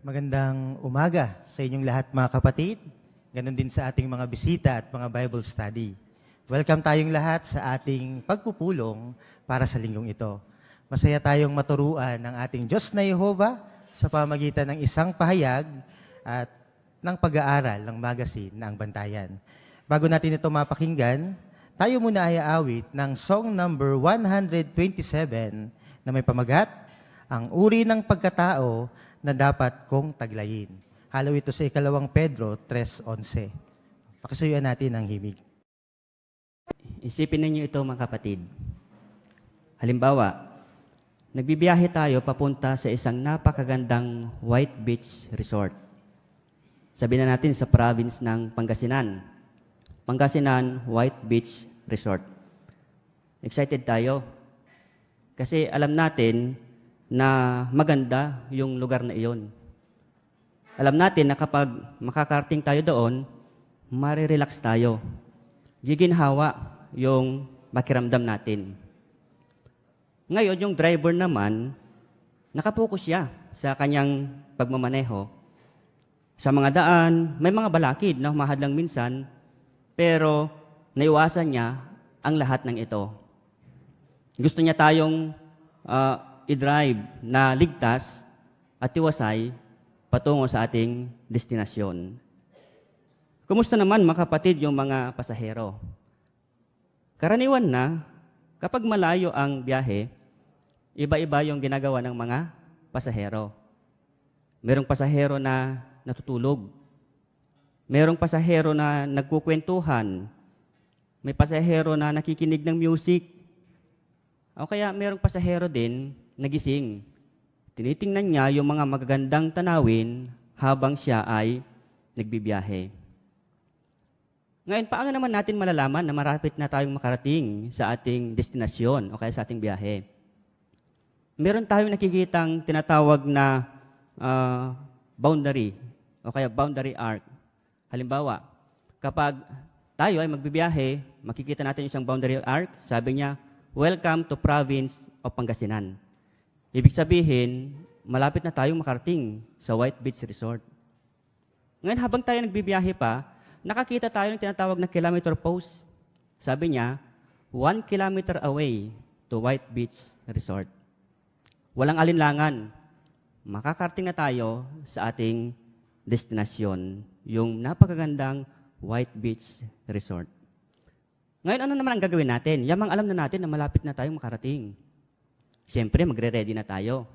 Magandang umaga sa inyong lahat mga kapatid. Ganon din sa ating mga bisita at mga Bible study. Welcome tayong lahat sa ating pagpupulong para sa linggong ito. Masaya tayong maturuan ng ating Diyos na Yehova sa pamagitan ng isang pahayag at ng pag-aaral ng magazine na Ang Bantayan. Bago natin ito mapakinggan, tayo muna ay aawit ng song number 127 na may pamagat, Ang Uri ng Pagkatao na Dapat Kong Taglayin. Halaw ito sa 2 Pedro 3:11. Pakisuyuan natin ang himig. Isipin ninyo ito mga kapatid. Halimbawa, nagbibiyahe tayo papunta sa isang napakagandang White Beach Resort. Sabihin na natin sa province ng Pangasinan. Pangasinan White Beach Resort. Excited tayo. Kasi alam natin na maganda yung lugar na iyon. Alam natin na kapag makakarating tayo doon, marirelax tayo. Giginhawa yung makiramdam natin. Ngayon, yung driver naman, nakapokus siya sa kanyang pagmamaneho. Sa mga daan, may mga balakid na humahadlang minsan, pero naiwasan niya ang lahat ng ito. Gusto niya tayong i-drive na ligtas at tiwasay patungo sa ating destinasyon. Kumusta naman mga kapatid yung mga pasahero? Karaniwan na, kapag malayo ang biyahe, iba-iba yung ginagawa ng mga pasahero. Merong pasahero na natutulog. Merong pasahero na nagkukwentuhan. May pasahero na nakikinig ng music. O kaya merong pasahero din nagising. Tinitingnan niya yung mga magagandang tanawin habang siya ay nagbibiyahe. Ngayon, paano naman natin malalaman na marapit na tayong makarating sa ating destinasyon o kaya sa ating biyahe? Meron tayong nakikitang tinatawag na boundary o kaya boundary arc. Halimbawa, kapag tayo ay magbibiyahe, makikita natin isang boundary arc, sabi niya, "Welcome to province of Pangasinan." Ibig sabihin, malapit na tayong makarating sa White Beach Resort. Ngayon, habang tayo nagbibiyahe pa, nakakita tayo ng tinatawag na kilometer post. Sabi niya, 1 kilometer away to White Beach Resort. Walang alinlangan. Makakarating na tayo sa ating destinasyon, yung napakagandang White Beach Resort. Ngayon, ano naman ang gagawin natin? Yamang alam na natin na malapit na tayong makarating. Siyempre, magre-ready na tayo.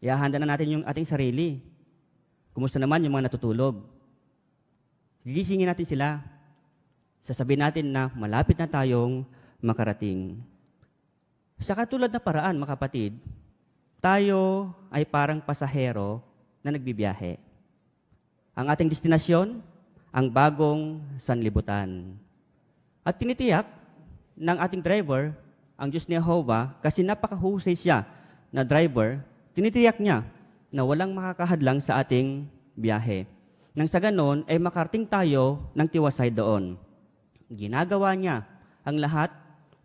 Ihahanda na natin yung ating sarili. Kumusta naman yung mga natutulog? Gigisingin natin sila. Sasabihin natin na malapit na tayong makarating. Sa katulad na paraan, mga kapatid, tayo ay parang pasahero na nagbibiyahe. Ang ating destinasyon, ang bagong sanlibutan. At tinitiyak ng ating driver, ang Diyos ni Jehovah, kasi napakahusay siya na driver, tinitiyak niya na walang makakahadlang sa ating biyahe. Nang sa ganon, ay makarating tayo ng tiwasay doon. Ginagawa niya ang lahat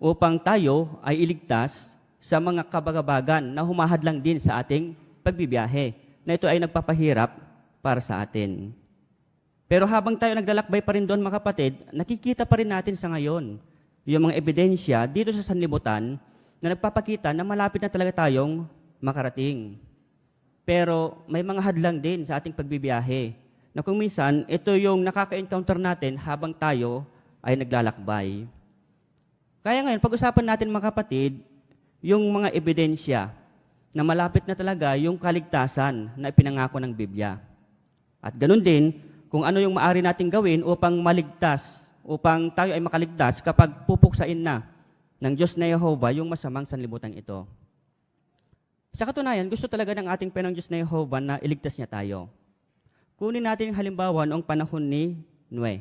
upang tayo ay iligtas sa mga kabagabagan na humahadlang din sa ating pagbibiyahe, na ito ay nagpapahirap para sa atin. Pero habang tayo naglalakbay pa rin doon, mga kapatid, nakikita pa rin natin sa ngayon yung mga ebidensya dito sa sanlibutan na nagpapakita na malapit na talaga tayong makarating. Pero may mga hadlang din sa ating pagbibiyahe na kung minsan, ito yung nakaka-encounter natin habang tayo ay naglalakbay. Kaya ngayon, pag-usapan natin mga kapatid, yung mga ebidensya na malapit na talaga yung kaligtasan na ipinangako ng Biblia. At ganun din, kung ano yung maaari nating gawin upang maligtas, upang tayo ay makaligtas kapag pupuksain na ng Diyos na Jehovah yung masamang sanlibutan ito. Sa katunayan, gusto talaga ng ating Panginoong Diyos na Jehovah na iligtas niya tayo. Kunin natin yung halimbawa noong panahon ni Noe.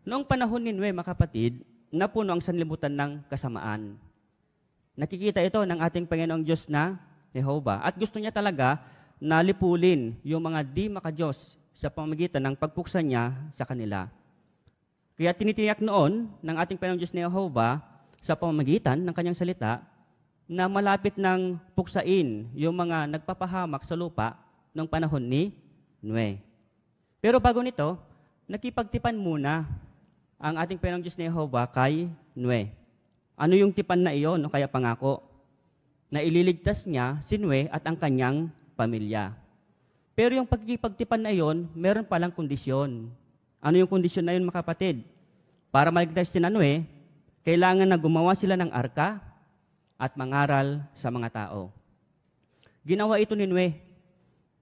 Noong panahon ni Noe, mga kapatid, napuno ang sanlibutan ng kasamaan. Nakikita ito ng ating Panginoong Diyos na Jehovah at gusto niya talaga na lipulin yung mga di makadiyos sa pamamagitan ng pagpuksa niya sa kanila. Kaya tinitiyak noon ng ating Panginoong Diyos na Jehovah sa pamamagitan ng kanyang salita na malapit ng puksain yung mga nagpapahamak sa lupa noong panahon ni Noe. Pero bago nito, nakipagtipan muna ang ating Panginoong Diyos na Jehovah kay Noe. Ano yung tipan na iyon o kaya pangako? Na ililigtas niya si Noe at ang kanyang pamilya. Pero yung pagkikipagtipan na iyon, meron palang kondisyon. Ano yung kondisyon na yun, mga kapatid? Para maligtas si Noe, kailangan na gumawa sila ng arka at mangaral sa mga tao. Ginawa ito ni Noe.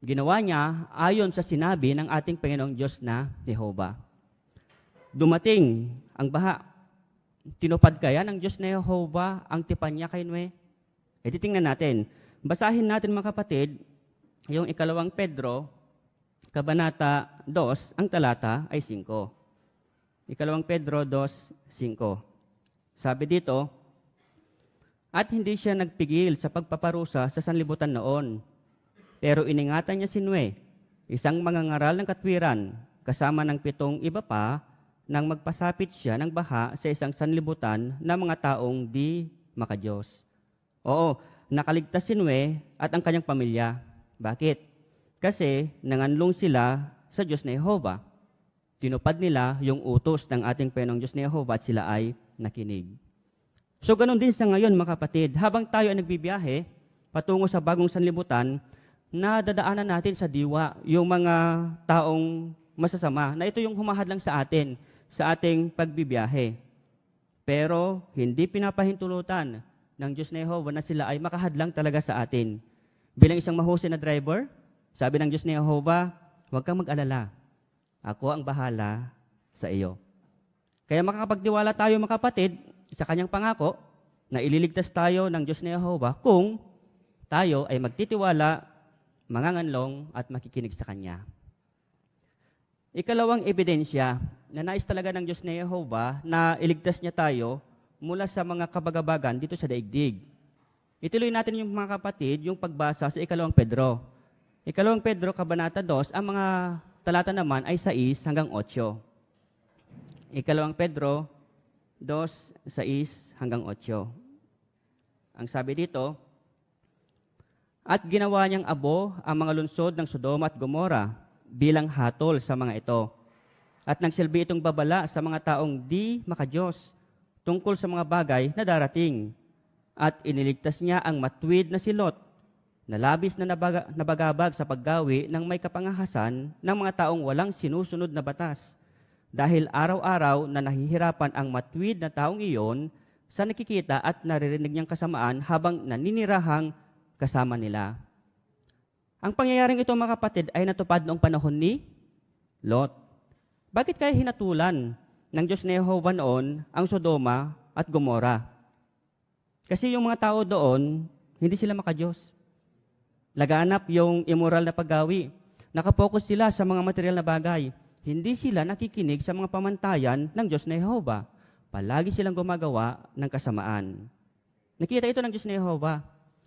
Ginawa niya ayon sa sinabi ng ating Panginoong Diyos na Jehovah. Dumating ang baha. Tinupad kaya ng Diyos na Jehovah ang tipan niya kay Noe? E titingnan natin. Basahin natin, mga kapatid, yung 2 Pedro, Kabanata 2, ang talata ay 5. 2 Pedro 2:5. Sabi dito, at hindi siya nagpigil sa pagpaparusa sa sanlibutan noon, pero iningatan niya si Noe, isang mangangaral ng katwiran, kasama ng 7 iba pa, nang magpasapit siya ng baha sa isang sanlibutan ng mga taong di makadiyos. Oo, nakaligtas si Noe at ang kanyang pamilya. Bakit? Kasi nanganlong sila sa Diyos na Jehovah. Tinupad nila yung utos ng ating Panginoong Diyos na Jehovah at sila ay nakinig. So ganun din sa ngayon, mga kapatid. Habang tayo ay nagbibiyahe patungo sa bagong sanlibutan, nadadaanan natin sa diwa yung mga taong masasama na ito yung humahadlang sa atin, sa ating pagbibiyahe. Pero hindi pinapahintulutan ng Diyos na Jehovah na sila ay makahadlang talaga sa atin. Bilang isang mahusay na driver, sabi ng Diyos na Jehovah, huwag kang mag-alala. Ako ang bahala sa iyo. Kaya makakapagtiwala tayo, mga kapatid, sa kanyang pangako na ililigtas tayo ng Diyos na Jehovah kung tayo ay magtitiwala, manganganlong at makikinig sa Kanya. Ikalawang ebidensya na nais talaga ng Diyos na Jehovah na iligtas niya tayo mula sa mga kabagabagan dito sa daigdig. Ituloy natin yung, mga kapatid, yung pagbasa sa 2 Pedro. 2 Pedro, Kabanata 2, ang mga talata naman ay 6 hanggang 8. 2 Pedro 2, 6 hanggang 8. Ang sabi dito, at ginawa niyang abo ang mga lungsod ng Sodoma at Gomora bilang hatol sa mga ito. At nagsilbi itong babala sa mga taong di makadiyos tungkol sa mga bagay na darating. At iniligtas niya ang matuwid na si Lot, na labis na nabagabag sa paggawi ng may kapangahasan ng mga taong walang sinusunod na batas. Dahil araw-araw na nahihirapan ang matuwid na taong iyon sa nakikita at naririnig niyang kasamaan habang naninirahang kasama nila. Ang pangyayaring ito, mga kapatid, ay natupad noong panahon ni Lot. Bakit kaya hinatulan ng Diyos na Jehovah noon ang Sodoma at Gomora? Kasi yung mga tao doon, hindi sila makadiyos. Laganap yung immoral na paggawi. Nakapokus sila sa mga material na bagay. Hindi sila nakikinig sa mga pamantayan ng Diyos na Jehovah. Palagi silang gumagawa ng kasamaan. Nakita ito ng Diyos na Jehovah.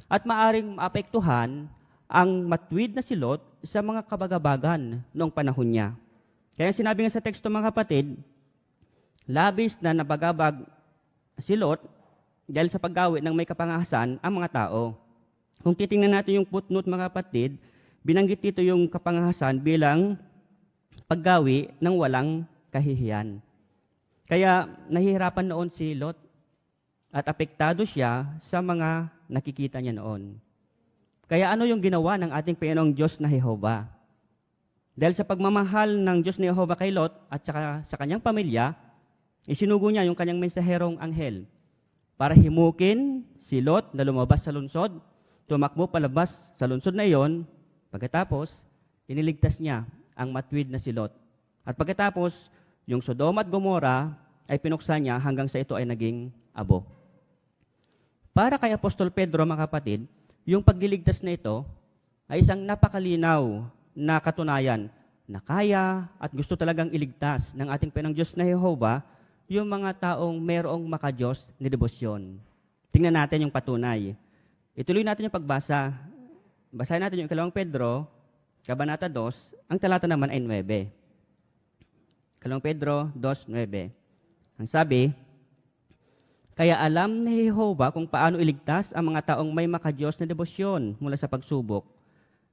At maaring maapektuhan ang matuwid na si Lot sa mga kabagabagan noong panahon niya. Kaya sinabi nga sa teksto, mga kapatid, labis na nabagabag si Lot dahil sa paggawi ng may kapangahasan ang mga tao. Kung titingnan natin yung footnote, mga kapatid, binanggit dito yung kapangahasan bilang paggawi ng walang kahihiyan. Kaya nahihirapan noon si Lot at apektado siya sa mga nakikita niya noon. Kaya ano yung ginawa ng ating Panginoong Diyos na Jehovah? Dahil sa pagmamahal ng Diyos na Jehovah kay Lot at sa kanyang pamilya, isinugo niya yung kanyang mensaherong anghel para himukin si Lot na lumabas sa lungsod, tumakbo palabas sa lungsod na iyon, pagkatapos, iniligtas niya ang matuwid na si Lot. At pagkatapos, yung Sodoma at Gomora ay pinuksan niya hanggang sa ito ay naging abo. Para kay Apostol Pedro, mga kapatid, yung pagliligtas na ito ay isang napakalinaw na katunayan na kaya at gusto talagang iligtas ng ating Panginoong Diyos na Jehovah yung mga taong merong makadiyos ni debosyon. Tingnan natin yung patunay. Ituloy natin yung pagbasa. Basahin natin yung 2 Pedro, Kabanata 2, ang talata naman ay 9. 2 Pedro 2:9. Ang sabi, kaya alam ni Jehovah kung paano iligtas ang mga taong may makadiyos na debosyon mula sa pagsubok,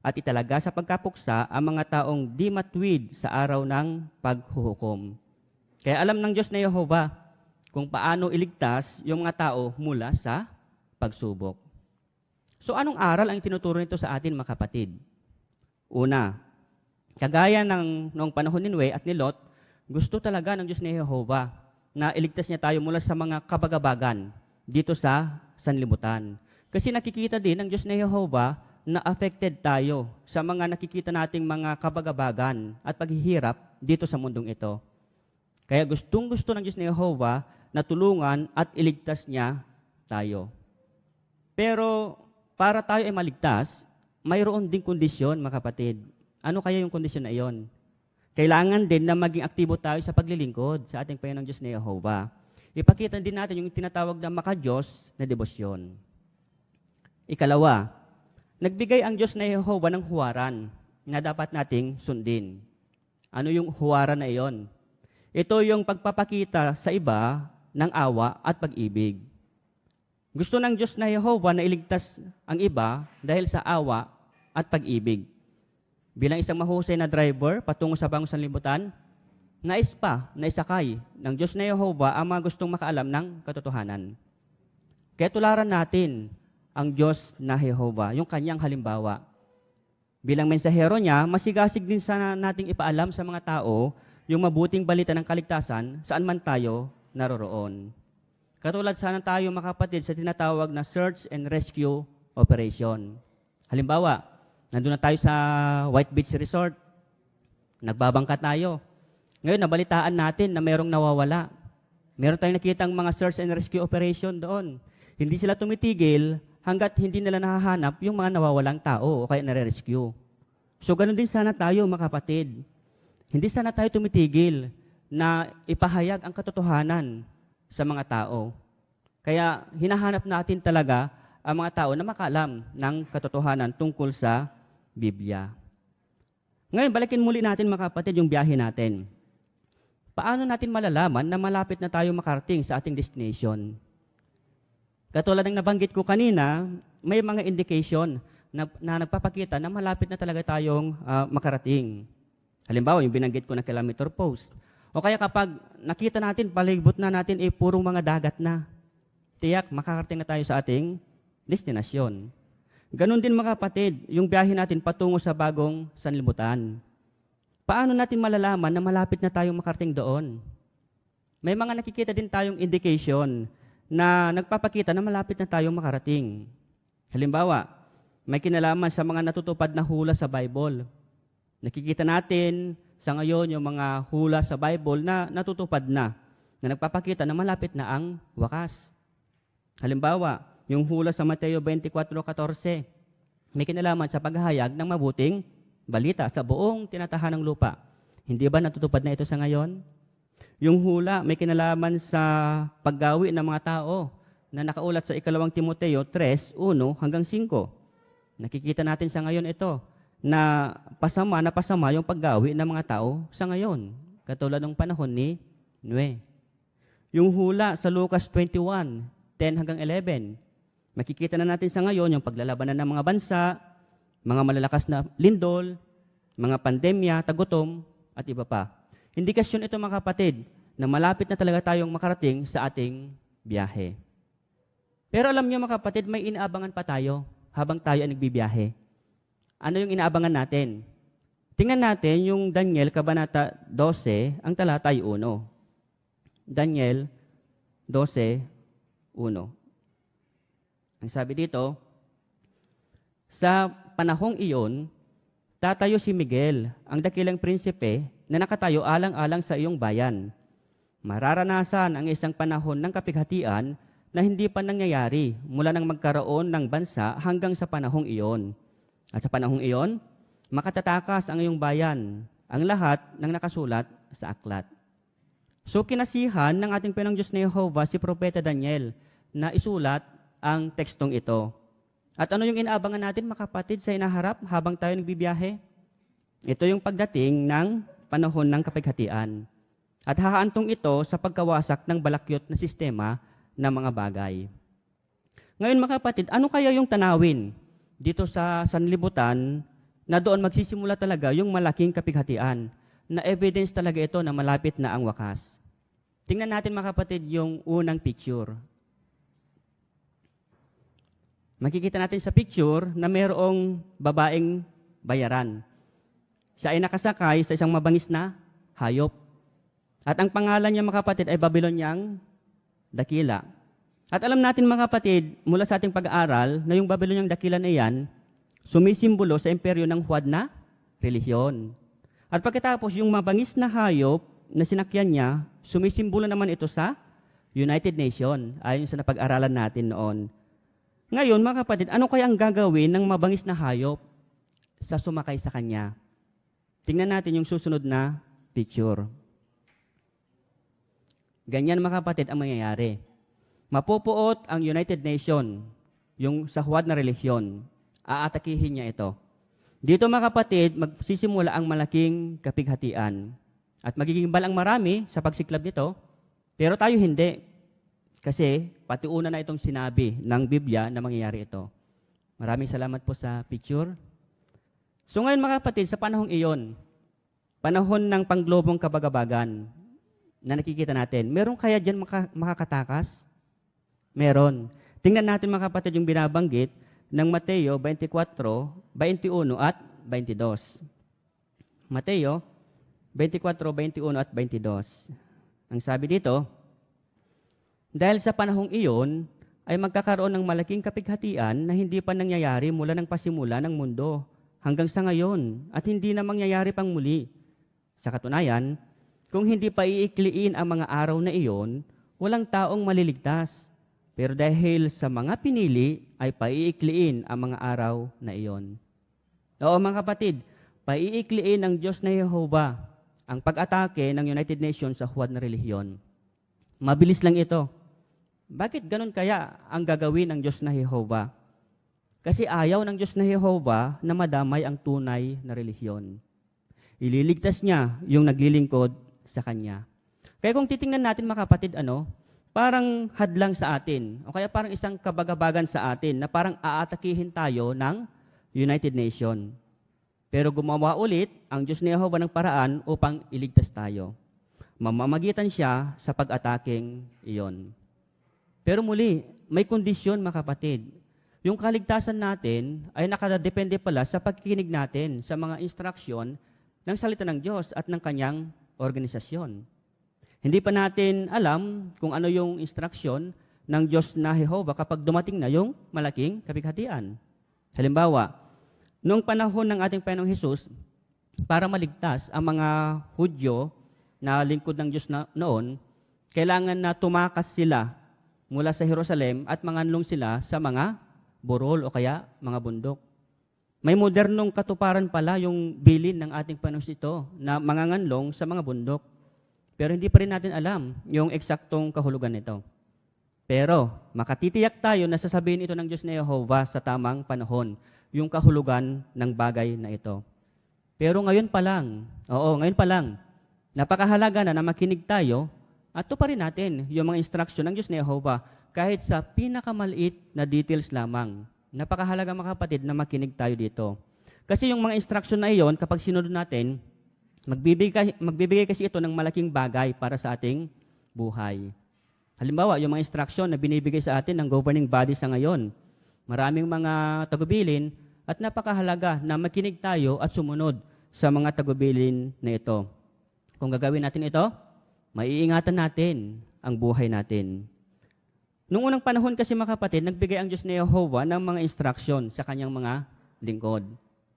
at italaga sa pagkapuksa ang mga taong di matwid sa araw ng paghuhukom. Kaya alam ng Diyos na Yehova kung paano iligtas yung mga tao mula sa pagsubok. So anong aral ang tinuturo nito sa atin, mga kapatid? Una, kagaya ng noong panahon ni Noe at ni Lot, gusto talaga ng Diyos ni Yehova na iligtas niya tayo mula sa mga kabagabagan dito sa sanlibutan. Kasi nakikita din ng Diyos ni Yehova na affected tayo sa mga nakikita nating mga kabagabagan at paghihirap dito sa mundong ito. Kaya gustong-gusto ng Diyos ni Yehova na tulungan at iligtas niya tayo. Pero para tayo ay maligtas, mayroon ding kondisyon, mga kapatid. Ano kaya yung kondisyon na iyon? Kailangan din na maging aktibo tayo sa paglilingkod sa ating Panginoong Diyos ni Yehova. Ipakita din natin yung tinatawag na maka-Diyos na debosyon. Ikalawa, nagbigay ang Diyos na Yehova ng huwaran na dapat nating sundin. Ano yung huwaran na iyon? Ito yung pagpapakita sa iba ng awa at pag-ibig. Gusto ng Diyos na Yehova na iligtas ang iba dahil sa awa at pag-ibig. Bilang isang mahusay na driver patungo sa bagong sanlibutan, nais pa na isakay ng Diyos na Yehova ang mga gustong makaalam ng katotohanan. Kaya tularan natin ang Diyos na Yehova, yung kanyang halimbawa. Bilang mensahero niya, masigasig din sana nating ipaalam sa mga tao yung mabuting balita ng kaligtasan saan man tayo naroroon. Katulad sana tayo, mga kapatid, sa tinatawag na search and rescue operation. Halimbawa, nandun na tayo sa White Beach Resort, nagbabangka tayo. Ngayon, nabalitaan natin na mayroong nawawala. Meron tayong nakitang mga search and rescue operation doon. Hindi sila tumitigil hanggat hindi nila nahahanap yung mga nawawalang tao o kaya nare-rescue. So, ganun din sana tayo, mga kapatid. Hindi sana tayo tumitigil na ipahayag ang katotohanan sa mga tao. Kaya hinahanap natin talaga ang mga tao na makaalam ng katotohanan tungkol sa Biblia. Ngayon, balikin muli natin, mga kapatid, yung biyahe natin. Paano natin malalaman na malapit na tayo makarating sa ating destination? Katulad ng nabanggit ko kanina, may mga indication na nagpapakita na malapit na talaga tayong makarating. Halimbawa, yung binanggit ko na kilometer post. O kaya kapag nakita natin, palibot na natin, purong mga dagat na. Tiyak, makakarating na tayo sa ating destinasyon. Ganon din, mga kapatid, yung biyahe natin patungo sa bagong sanlibutan. Paano natin malalaman na malapit na tayong makarating doon? May mga nakikita din tayong indication na nagpapakita na malapit na tayong makarating. Halimbawa, may kinalaman sa mga natutupad na hula sa Bible. Nakikita natin sa ngayon yung mga hula sa Bible na natutupad na nagpapakita na malapit na ang wakas. Halimbawa, yung hula sa Mateo 24:14, may kinalaman sa paghahayag ng mabuting balita sa buong tinatahanang lupa. Hindi ba natutupad na ito sa ngayon? Yung hula, may kinalaman sa paggawi ng mga tao na nakaulat sa 2 Timoteo 3:1-5. Nakikita natin sa ngayon ito na pasama yung paggawi ng mga tao sa ngayon, katulad ng panahon ni Noe. Yung hula sa Lucas 21:10-11, makikita na natin sa ngayon yung paglalabanan ng mga bansa, mga malalakas na lindol, mga pandemya, tagutom, at iba pa. Indikasyon ito, mga kapatid, na malapit na talaga tayong makarating sa ating biyahe. Pero alam niyo, mga kapatid, may inaabangan pa tayo habang tayo ay nagbibiyahe. Ano yung inaabangan natin? Tingnan natin yung Daniel, Kabanata 12, ang talata ay 1. Daniel 12:1. Ang sabi dito, sa panahong iyon, tatayo si Miguel, ang dakilang prinsipe, na nakatayo alang-alang sa iyong bayan. Mararanasan ang isang panahon ng kapighatian na hindi pa nangyayari mula nang magkaroon ng bansa hanggang sa panahong iyon. At sa panahong iyon, makatatakas ang iyong bayan, ang lahat ng nakasulat sa aklat. So kinasihan ng ating Panginoong Diyos na Yehova si Propeta Daniel na isulat ang tekstong ito. At ano yung inaabangan natin, mga kapatid, sa inaharap habang tayo nagbibiyahe? Ito yung pagdating ng panahon ng kapighatian. At hahaantong ito sa pagkawasak ng balakyot na sistema ng mga bagay. Ngayon, mga kapatid, ano kaya yung tanawin dito sa sanlibutan na doon magsisimula talaga yung malaking kapighatian, na evidence talaga ito na malapit na ang wakas. Tingnan natin mga kapatid yung unang picture. Makikita natin sa picture na mayroong babaeng bayaran. Siya ay nakasakay sa isang mabangis na hayop. At ang pangalan niya mga kapatid ay Babyloniang Dakila. At alam natin mga kapatid, mula sa ating pag-aaral, na yung Babyloniang Dakila na yan, sumisimbolo sa imperyo ng huwad na relihiyon. At pagkatapos, yung mabangis na hayop na sinakyan niya, sumisimbolo naman ito sa United Nation, ayon sa napag-aralan natin noon. Ngayon, mga kapatid, ano kaya ang gagawin ng mabangis na hayop sa sumakay sa kanya? Tingnan natin yung susunod na picture. Ganyan mga kapatid ang mangyayari. Mapupuot ang United Nation, yung sa huwad na relihiyon. Aatakihin niya ito. Dito mga kapatid, magsisimula ang malaking kapighatian. At magiging balang marami sa pagsiklab nito, pero tayo hindi. Kasi pati una na itong sinabi ng Biblia na mangyayari ito. Maraming salamat po sa picture. So ngayon mga kapatid, sa panahong iyon, panahon ng pangglobong kabagabagan na nakikita natin, meron kaya dyan makakatakas? Meron. Tingnan natin mga kapatid yung binabanggit ng Mateo 24, 21 at 22. Mateo 24, 21 at 22. Ang sabi dito, dahil sa panahong iyon, ay magkakaroon ng malaking kapighatian na hindi pa nangyayari mula ng pasimula ng mundo hanggang sa ngayon at hindi na mangyayari pang muli. Sa katunayan, kung hindi pa iikliin ang mga araw na iyon, walang taong maliligtas. Pero dahil sa mga pinili, ay paiikliin ang mga araw na iyon. Oo mga kapatid, paiikliin ng Diyos na Yehova ang pag-atake ng United Nations sa huwad na relihiyon. Mabilis lang ito. Bakit ganun kaya ang gagawin ng Diyos na Yehova? Kasi ayaw ng Diyos na Yehova na madamay ang tunay na relihiyon. Ililigtas niya yung naglilingkod sa Kanya. Kaya kung titingnan natin mga kapatid, parang hadlang sa atin, o kaya parang isang kabagabagan sa atin na parang aatakihin tayo ng United Nation. Pero gumawa ulit ang Diyos ni Yehova ng paraan upang iligtas tayo. Mamamagitan siya sa pag-ataking iyon. Pero muli, may kondisyon mga kapatid. Yung kaligtasan natin ay nakadepende pala sa pagkikinig natin sa mga instruksyon ng salita ng Diyos at ng kanyang organisasyon. Hindi pa natin alam kung ano yung instruksyon ng Diyos na Jehova kapag dumating na yung malaking kapighatian. Halimbawa, noong panahon ng ating Panginoong Hesus, para maligtas ang mga Hudyo na lingkod ng Diyos noon, kailangan na tumakas sila mula sa Jerusalem at manganlong sila sa mga burol o kaya mga bundok. May modernong katuparan pala yung bilin ng ating Panginoon ito na manganganlong sa mga bundok. Pero hindi pa rin natin alam yung eksaktong kahulugan nito. Pero makatitiyak tayo na sasabihin ito ng Diyos na Yehova sa tamang panahon, yung kahulugan ng bagay na ito. Pero ngayon pa lang, napakahalaga na makinig tayo at tuparin natin yung mga instruction ng Diyos na Yehova kahit sa pinakamaliit na details lamang. Napakahalaga mga kapatid na makinig tayo dito. Kasi yung mga instruction na iyon, kapag sinunod natin, magbibigay kasi ito ng malaking bagay para sa ating buhay. Halimbawa, yung mga instruction na binibigay sa atin ng governing body sa ngayon, maraming mga tagubilin at napakahalaga na makinig tayo at sumunod sa mga tagubilin na ito. Kung gagawin natin ito, maiingatan natin ang buhay natin. Noong unang panahon kasi mga kapatid, nagbigay ang Diyos na Yehova ng mga instruction sa kanyang mga lingkod.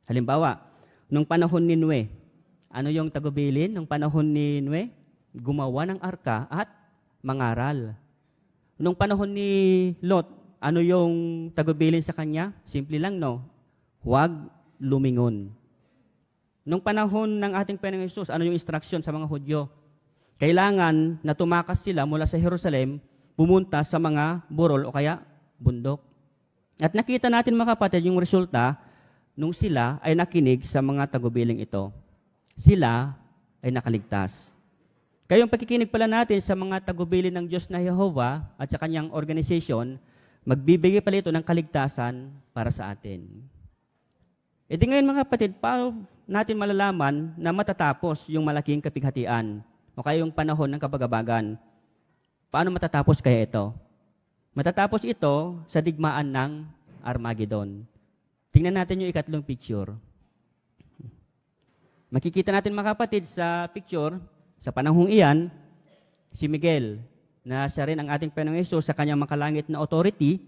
Halimbawa, nung panahon ni Noe, ano yung tagubilin ng panahon ni Noe? Gumawa ng arka at mangaral. Nung panahon ni Lot, ano yung tagubilin sa kanya? Simple lang, no? Huwag lumingon. Nung panahon ng ating Panginoong Hesus, ano yung instruction sa mga Hudyo? Kailangan na tumakas sila mula sa Jerusalem, pumunta sa mga burol o kaya bundok. At nakita natin mga kapatid yung resulta nung sila ay nakinig sa mga tagubiling ito. Sila ay nakaligtas. Kaya yung pagkikinig pala natin sa mga tagubilin ng Diyos na Yehova at sa kanyang organization, magbibigay pala ito ng kaligtasan para sa atin. E di ngayon mga kapatid, paano natin malalaman na matatapos yung malaking kapighatian o kaya yung panahon ng kabagabagan? Paano matatapos kaya ito? Matatapos ito sa digmaan ng Armageddon. Tingnan natin yung ikatlong picture. Makikita natin mga kapatid sa picture, sa panahong iyan, si Miguel, na siya rin ang ating Panginoong Hesus sa kanyang makalangit na authority,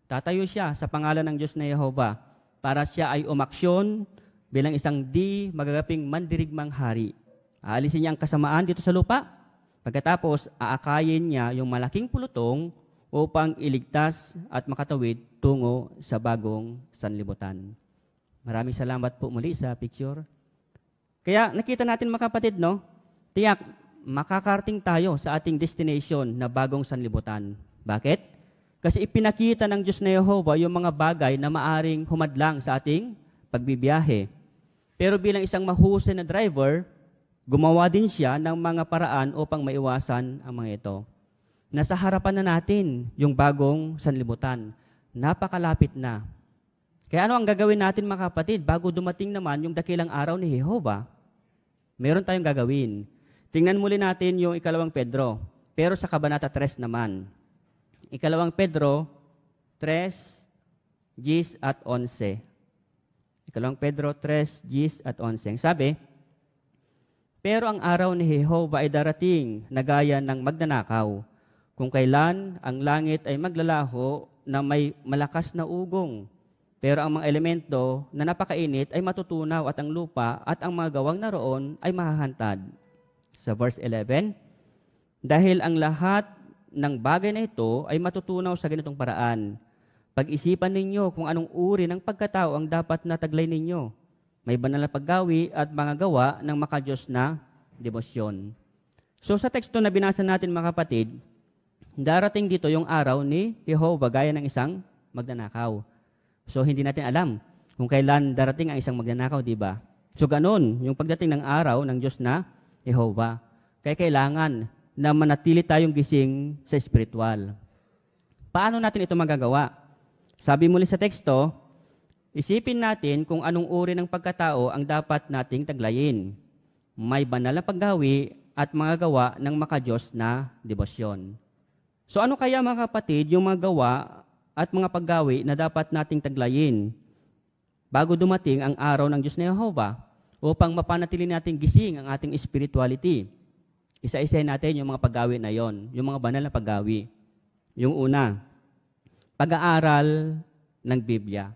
tatayo siya sa pangalan ng Diyos na Yehova para siya ay umaksyon bilang isang di magagaping mandirigmang hari. Aalisin niya ang kasamaan dito sa lupa, pagkatapos aakayin niya yung malaking pulutong upang iligtas at makatawid tungo sa bagong sanlibutan. Maraming salamat po muli sa picture. Kaya nakita natin mga kapatid, no? Tiyak, makakarating tayo sa ating destination na bagong sanlibutan. Bakit? Kasi ipinakita ng Diyos na Yehova yung mga bagay na maaring humadlang sa ating pagbibiyahe. Pero bilang isang mahusay na driver, gumawa din siya ng mga paraan upang maiwasan ang mga ito. Nasa harapan na natin yung bagong sanlibutan. Napakalapit na. Kaya ano ang gagawin natin mga kapatid bago dumating naman yung dakilang araw ni Jehova? Meron tayong gagawin. Tingnan muli natin yung 2 Pedro, pero sa Kabanata 3 naman. 2 Pedro 3, 10 at 11. 2 Pedro 3, 10 at 11. Sabi, pero ang araw ni Jehova ay darating na gaya ng magnanakaw, kung kailan ang langit ay maglalaho na may malakas na ugong. Pero ang mga elemento na napakainit ay matutunaw at ang lupa at ang mga gawang naroon ay mahahantad. Sa verse 11, dahil ang lahat ng bagay na ito ay matutunaw sa ganitong paraan. Pag-isipan ninyo kung anong uri ng pagkatao ang dapat na taglay ninyo. May banal na paggawi at mga gawa ng makadiyos na debosyon. So sa teksto na binasa natin mga kapatid, darating dito yung araw ni Jehova gaya ng isang magnanakaw. So, hindi natin alam kung kailan darating ang isang magnanakaw, di ba? So, ganun, yung pagdating ng araw ng Diyos na Jehova. Kaya kailangan na manatili tayong gising sa spiritual. Paano natin ito magagawa? Sabi muli sa teksto, isipin natin kung anong uri ng pagkatao ang dapat nating taglayin. May banal na paggawi at mga gawa ng makadiyos na debosyon. So, ano kaya mga kapatid yung mga gawa at mga paggawi na dapat nating taglayin bago dumating ang araw ng Diyos na Yehova upang mapanatili nating gising ang ating spirituality? Isa-isahin natin yung mga paggawi na yon, yung mga banal na paggawi. Yung una, pag-aaral ng Biblia.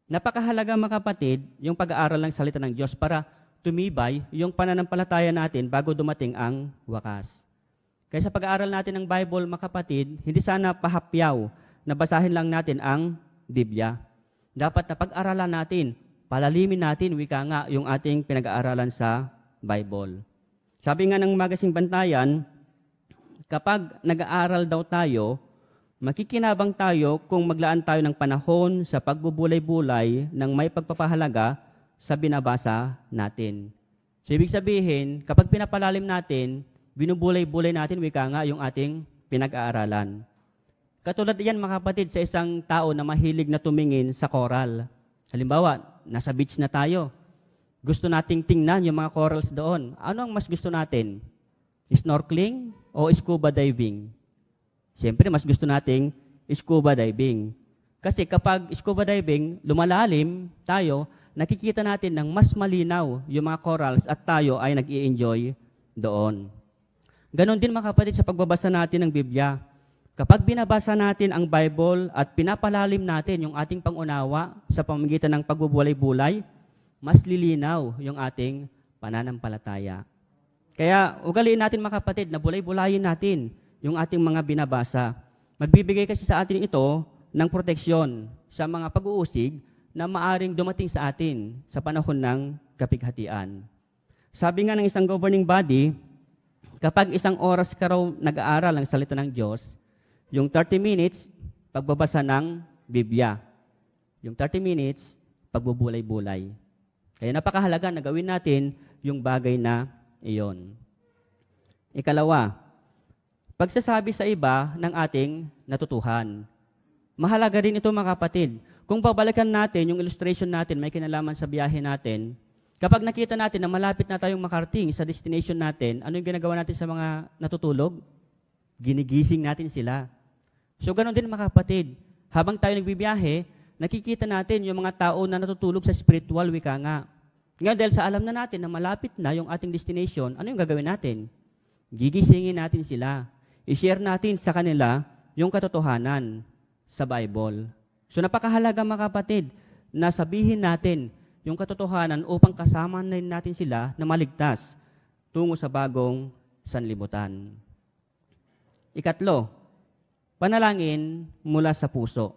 Napakahalaga mga kapatid yung pag-aaral ng salita ng Diyos para tumibay yung pananampalataya natin bago dumating ang wakas. Kaya sa pag-aaral natin ng Bible, mga kapatid, hindi sana pahapyaw na basahin lang natin ang Biblia. Dapat na pag-aralan natin, palalimin natin, wika nga, yung ating pinag-aaralan sa Bible. Sabi nga ng Magasing Bantayan, kapag nag-aaral daw tayo, makikinabang tayo kung maglaan tayo ng panahon sa pagbubulay-bulay ng may pagpapahalaga sa binabasa natin. So, ibig sabihin, kapag pinapalalim natin, binubulay-bulay natin, wika nga, yung ating pinag-aaralan. Katulad yan mga kapatid sa isang tao na mahilig na tumingin sa coral. Halimbawa, nasa beach na tayo. Gusto nating tingnan yung mga corals doon. Ano ang mas gusto natin? Snorkeling o scuba diving? Siyempre, mas gusto nating scuba diving. Kasi kapag scuba diving, lumalalim tayo, nakikita natin ng mas malinaw yung mga corals at tayo ay nag-i-enjoy doon. Ganon din mga kapatid sa pagbabasa natin ng Biblia. Kapag binabasa natin ang Bible at pinapalalim natin yung ating pangunawa sa pamamagitan ng pagbubulay-bulay, mas lilinaw yung ating pananampalataya. Kaya ugaliin natin mga kapatid na bulay-bulayin natin yung ating mga binabasa. Magbibigay kasi sa atin ito ng proteksyon sa mga pag-uusig na maaring dumating sa atin sa panahon ng kapighatian. Sabi nga ng isang governing body, kapag isang oras ka raw nag-aaral ng salita ng Diyos, yung 30 minutes, pagbabasa ng Biblia. Yung 30 minutes, pagbubulay-bulay. Kaya napakahalaga na gawin natin yung bagay na iyon. Ikalawa, pagsasabi sa iba ng ating natutuhan. Mahalaga rin ito mga kapatid. Kung babalikan natin, yung illustration natin, may kinalaman sa biyahe natin, kapag nakita natin na malapit na tayong makarating sa destination natin, ano yung ginagawa natin sa mga natutulog? Ginigising natin sila. So, ganoon din mga kapatid. Habang tayo nagbibiyahe, nakikita natin yung mga tao na natutulog sa spiritual, wika nga. Ngayon, dahil sa alam na natin na malapit na yung ating destination, ano yung gagawin natin? Gigisingin natin sila. I-share natin sa kanila yung katotohanan sa Bible. So napakahalaga mga kapatid na sabihin natin yung katotohanan upang kasama na natin sila na maligtas tungo sa bagong sanlibutan. Ikatlo, panalangin mula sa puso.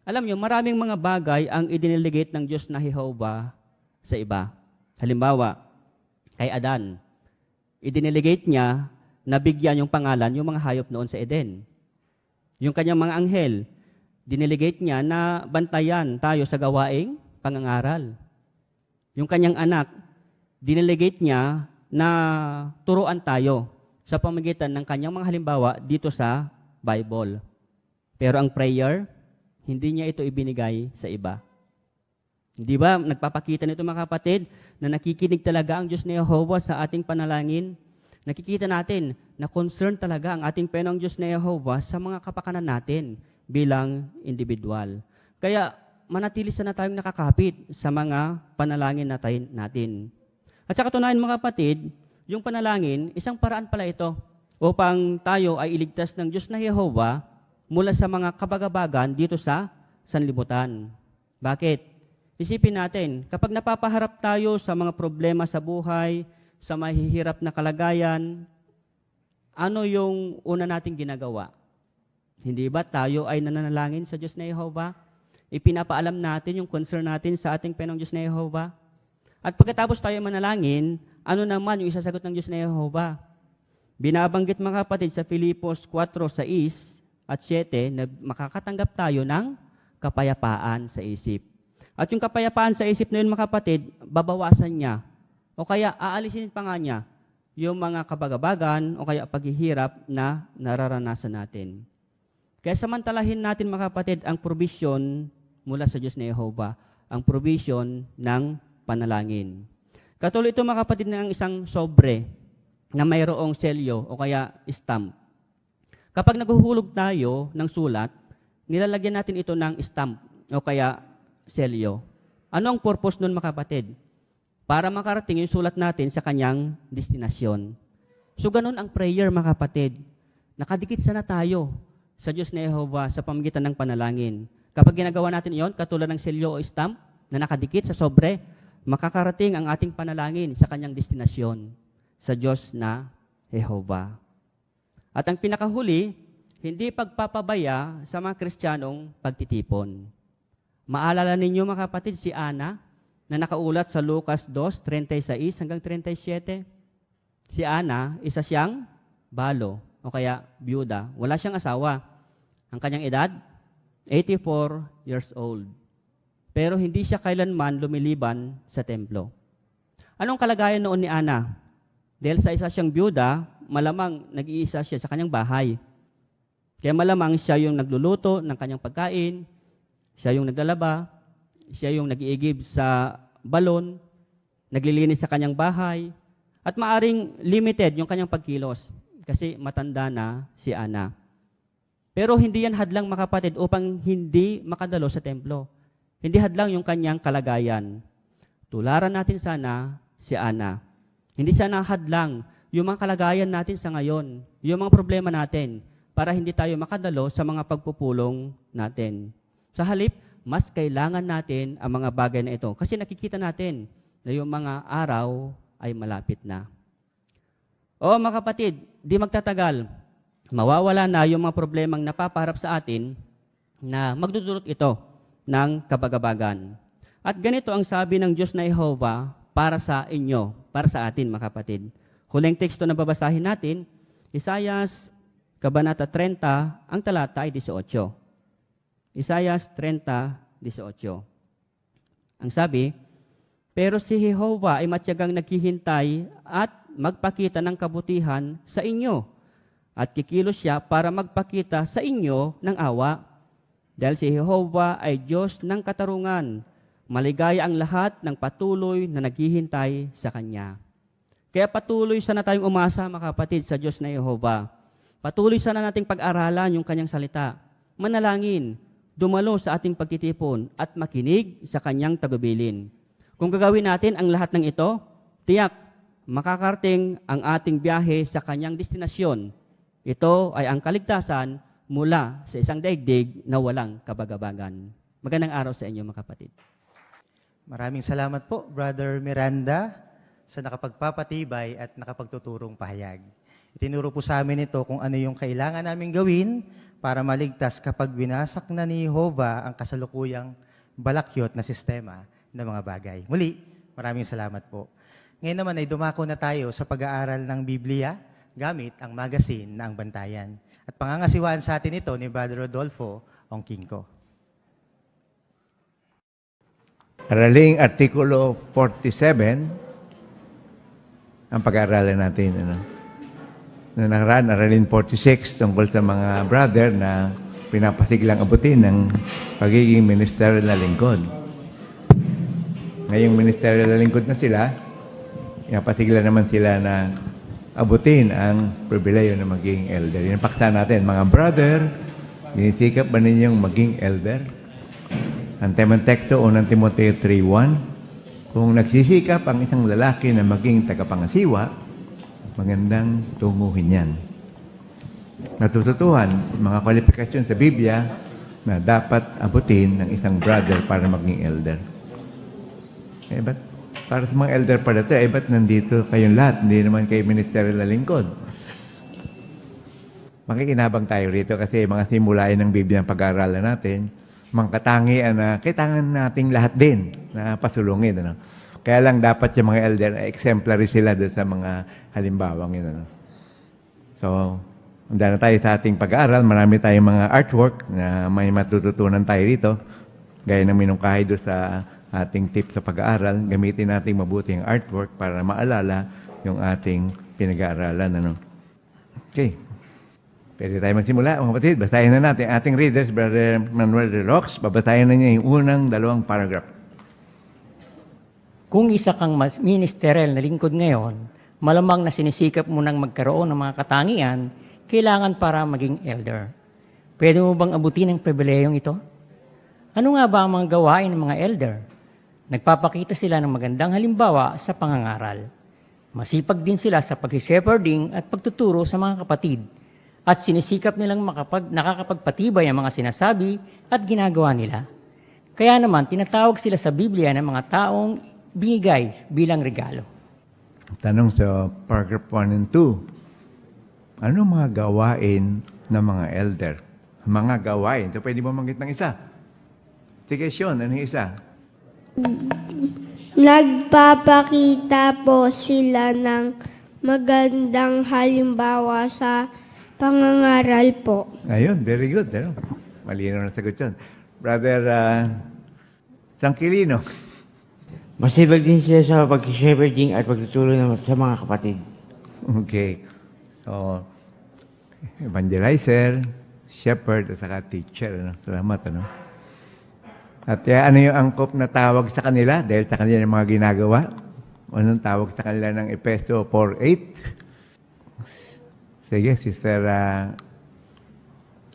Alam nyo, maraming mga bagay ang idiniligate ng Diyos na Jehovah sa iba. Halimbawa, kay Adan, idiniligate niya na bigyan yung pangalan yung mga hayop noon sa Eden. Yung kanyang mga anghel, diniligate niya na bantayan tayo sa gawaing pangangaral. Yung kanyang anak, diniligate niya na turuan tayo sa pamamagitan ng kanyang mga halimbawa dito sa Bible. Pero ang prayer, hindi niya ito ibinigay sa iba. Di ba, nagpapakita nito mga kapatid na nakikinig talaga ang Diyos ni Jehovah sa ating panalangin. Nakikita natin na concern talaga ang ating Panginoong Diyos na Jehovah sa mga kapakanan natin bilang individual. Kaya manatili sana tayong nakakapit sa mga panalangin natin. At sa katunayan mga kapatid, yung panalangin, isang paraan pala ito upang tayo ay iligtas ng Diyos na Jehovah mula sa mga kabagabagan dito sa sanlibutan. Bakit? Isipin natin, kapag napapaharap tayo sa mga problema sa buhay, sa mahihirap na kalagayan, ano yung una nating ginagawa? Hindi ba tayo ay nananalangin sa Diyos na Jehovah? Ipinapaalam natin yung concern natin sa ating Panginoong Diyos na Jehovah? At pagkatapos tayo manalangin, ano naman yung isasagot ng Diyos na Jehovah? Binabanggit mga kapatid sa Filipos 4:6 at 7 na makakatanggap tayo ng kapayapaan sa isip. At yung kapayapaan sa isip na yun mga kapatid, babawasan niya. O kaya aalisin pa nga niya yung mga kabagabagan o kaya paghihirap na nararanasan natin. Kaya samantalahin natin mga kapatid ang provision mula sa Diyos na Jehovah, ang provision ng panalangin. Katulad ito mga kapatid ng isang sobre na mayroong selyo o kaya stamp. Kapag naghuhulog tayo ng sulat, nilalagyan natin ito ng stamp o kaya selyo. Ano ang purpose nun mga kapatid? Para makarating yung sulat natin sa kanyang destinasyon. So ganun ang prayer mga kapatid. Nakadikit sana tayo sa Diyos na Jehovah sa pamamagitan ng panalangin. Kapag ginagawa natin iyon, katulad ng selyo o stamp na nakadikit sa sobre, makakarating ang ating panalangin sa kanyang destinasyon, sa Diyos na Jehovah. At ang pinakahuli, hindi pagpapabaya sa mga Kristiyanong pagtitipon. Maalala ninyo mga kapatid si Ana, na nakaulat sa Lucas 2:36 hanggang 37. Si Ana, isa siyang balo o kaya byuda. Wala siyang asawa. Ang kanyang edad, 84 years old. Pero hindi siya kailanman lumiliban sa templo. Anong kalagayan noon ni Ana? Dahil sa isa siyang byuda, malamang nag-iisa siya sa kanyang bahay. Kaya malamang siya yung nagluluto ng kanyang pagkain, siya yung naglalaba, siya yung nag-iigib sa balon, naglilinis sa kanyang bahay, at maaring limited yung kanyang pagkilos kasi matanda na si Ana. Pero hindi yan hadlang mga kapatid upang hindi makadalo sa templo. Hindi hadlang yung kanyang kalagayan. Tularan natin sana si Ana. Hindi sana hadlang yung mga kalagayan natin sa ngayon, yung mga problema natin, para hindi tayo makadalo sa mga pagpupulong natin. Sa halip, mas kailangan natin ang mga bagay na ito. Kasi nakikita natin na yung mga araw ay malapit na. O mga kapatid, di magtatagal, mawawala na yung mga problemang napapaharap sa atin na magdudulot ito ng kabagabagan. At ganito ang sabi ng Diyos na Jehovah para sa inyo, para sa atin mga kapatid. Huling teksto na babasahin natin, Isaias, Kabanata 30, ang talata ay 18. Isaias 30:18. Ang sabi, pero si Jehovah ay matyagang naghihintay at magpakita ng kabutihan sa inyo, at kikilos siya para magpakita sa inyo ng awa. Dahil si Jehovah ay Diyos ng katarungan. Maligaya ang lahat ng patuloy na naghihintay sa Kanya. Kaya patuloy sana tayong umasa, mga kapatid, sa Diyos na Jehovah. Patuloy sana nating pag-aralan yung Kanyang salita. Manalangin, dumalo sa ating pagtitipon at makinig sa Kanyang tagubilin. Kung gagawin natin ang lahat ng ito, tiyak, makakarating ang ating biyahe sa Kanyang destinasyon. Ito ay ang kaligtasan mula sa isang daigdig na walang kabagabagan. Magandang araw sa inyo, mga kapatid. Maraming salamat po, Brother Miranda, sa nakapagpapatibay at nakapagtuturong pahayag. Itinuro po sa amin ito kung ano yung kailangan namin gawin para maligtas kapag winasak na ni Jehovah ang kasalukuyang balakyot na sistema ng mga bagay. Muli, maraming salamat po. Ngayon naman ay dumako na tayo sa pag-aaral ng Biblia gamit ang magazine na Ang Bantayan. At pangangasiwaan sa atin ito ni Brother Rodolfo Ongkinko. Araling Artikulo 47, ang pag-aaralan natin. Noong nakaraan, Aralin 46, tungkol sa mga brother na pinapasiglang abutin ng pagiging ministerial na lingkod. Ngayong ministerial na lingkod na sila, pinapasigla naman sila na abutin ang pribileyo na maging elder. Yan ang paksa natin, mga brother, sinisikap ba ninyong maging elder? Ang temang teksto, unang Timoteo 3:1, kung nagsisikap ang isang lalaki na maging tagapangasiwa, magandang tunguhin yan. Natututuhan, mga kwalifikasyon sa Biblia na dapat abutin ng isang brother para maging elder. Ba't para sa mga elder pala ito, ba't nandito kayong lahat? Hindi naman kayo ministerial na lingkod. Makikinabang tayo rito kasi mga simulain ng Biblia ang pag-aaralan natin, mga katangian na kailangan nating lahat din na pasulungin. Kaya lang dapat yung mga elder, exemplary sila doon sa mga halimbawang yun. So, handa na tayo sa ating pag-aaral. Marami tayong mga artwork na may matututunan tayo rito. Gaya ng minungkahi doon sa ating tip sa pag-aaral. Gamitin natin mabuti ang artwork para maalala yung ating pinag-aaralan. Okay. Pwede tayo magsimula, mga kapatid. Basahin na natin ating readers, Brother Manuel de Rox. Babasahin na niya yung unang 2 paragraph. Kung isa kang ministerial na lingkod ngayon, malamang na sinisikap mo nang magkaroon ng mga katangian, kailangan para maging elder. Pwede mo bang abutin ang pribilehong ito? Ano nga ba ang mga gawain ng mga elder? Nagpapakita sila ng magandang halimbawa sa pangangaral. Masipag din sila sa pag-shepherding at pagtuturo sa mga kapatid. At sinisikap nilang nakakapagpatibay ang mga sinasabi at ginagawa nila. Kaya naman, tinatawag sila sa Biblia ng mga taong binigay bilang regalo. Tanong sa paragraph 1 and 2. Ano mga gawain ng mga elder? Mga gawain. Ito pwede mo manggit ng isa. Sige, Sean, ano yung isa? Nagpapakita po sila ng magandang halimbawa sa pangangaral po. Ayun, very good. Malinaw na sagot yun. Brother Sangkilino. Masibag din sila sa pag-shepherding at pagtuturo sa mga kapatid. Okay. So, evangelizer, shepherd, at saka teacher. Salamat. At ano yung angkop na tawag sa kanila dahil sa kanila yung mga ginagawa? Anong tawag sa kanila ng Efeso 4:8? Sige, Sister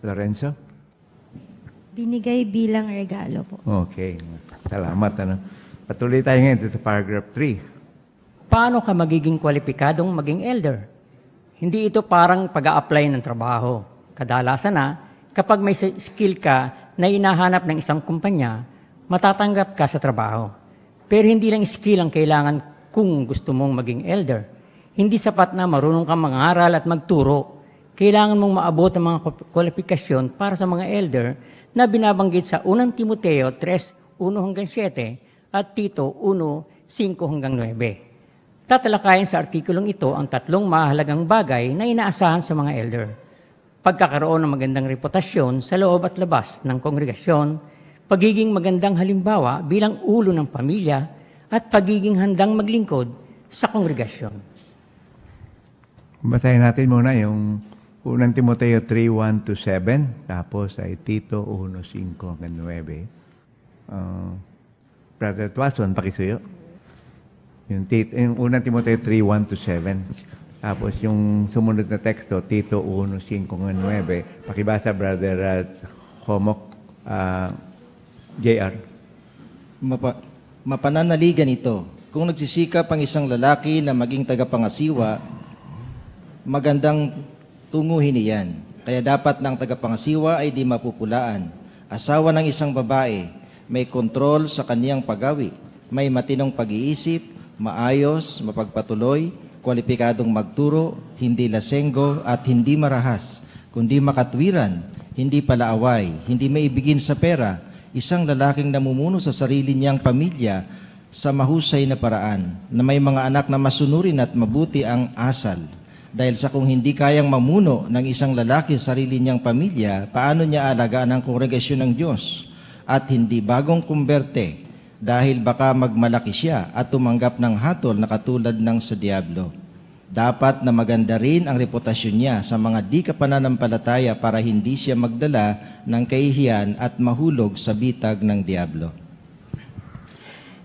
Lorenzo. Binigay bilang regalo po. Okay. Salamat. Patuloy tayo ngayon sa paragraph 3. Paano ka magiging kwalipikadong maging elder? Hindi ito parang pag-a-apply ng trabaho. Kadalasan kapag may skill ka na hinahanap ng isang kumpanya, matatanggap ka sa trabaho. Pero hindi lang skill ang kailangan kung gusto mong maging elder. Hindi sapat na marunong kang mangaral at magturo. Kailangan mong maabot ang mga kwalifikasyon para sa mga elder na binabanggit sa 1 Timoteo 3:1-7 at Tito 1:5-9. Tatalakayin sa artikulong ito ang 3 mahalagang bagay na inaasahan sa mga elder. Pagkakaroon ng magandang reputasyon sa loob at labas ng kongregasyon, pagiging magandang halimbawa bilang ulo ng pamilya, at pagiging handang maglingkod sa kongregasyon. Basahin natin muna yung Unang Timoteo 3:1-7, tapos ay Tito 1:5-9. Brother Tuason, pakisuyo. Yung unang Timoteo 3:1-7. Tapos yung sumunod na teksto, Tito 1:5-9. Pakibasa, Brother Homok, JR. Mapananaligan ito. Kung nagsisikap ang isang lalaki na maging tagapangasiwa, magandang tunguhin iyan. Kaya dapat ng tagapangasiwa ay di mapupulaan. Asawa ng isang babae, may kontrol sa kaniyang paggawi, may matinong pag-iisip, maayos, mapagpatuloy, kwalipikadong magturo, hindi lasenggo at hindi marahas, kundi makatwiran, hindi palaaway, hindi maibigin sa pera, isang lalaking namumuno sa sarili niyang pamilya sa mahusay na paraan, na may mga anak na masunurin at mabuti ang asal. Dahil sa kung hindi kayang mamuno ng isang lalaki sa sarili niyang pamilya, paano niya alagaan ang kongregasyon ng Diyos? At hindi bagong kumberte, dahil baka magmalaki siya at tumanggap ng hatol na katulad ng sa diablo. Dapat na maganda rin ang reputasyon niya sa mga di kapananampalataya para hindi siya magdala ng kahihiyan at mahulog sa bitag ng diablo.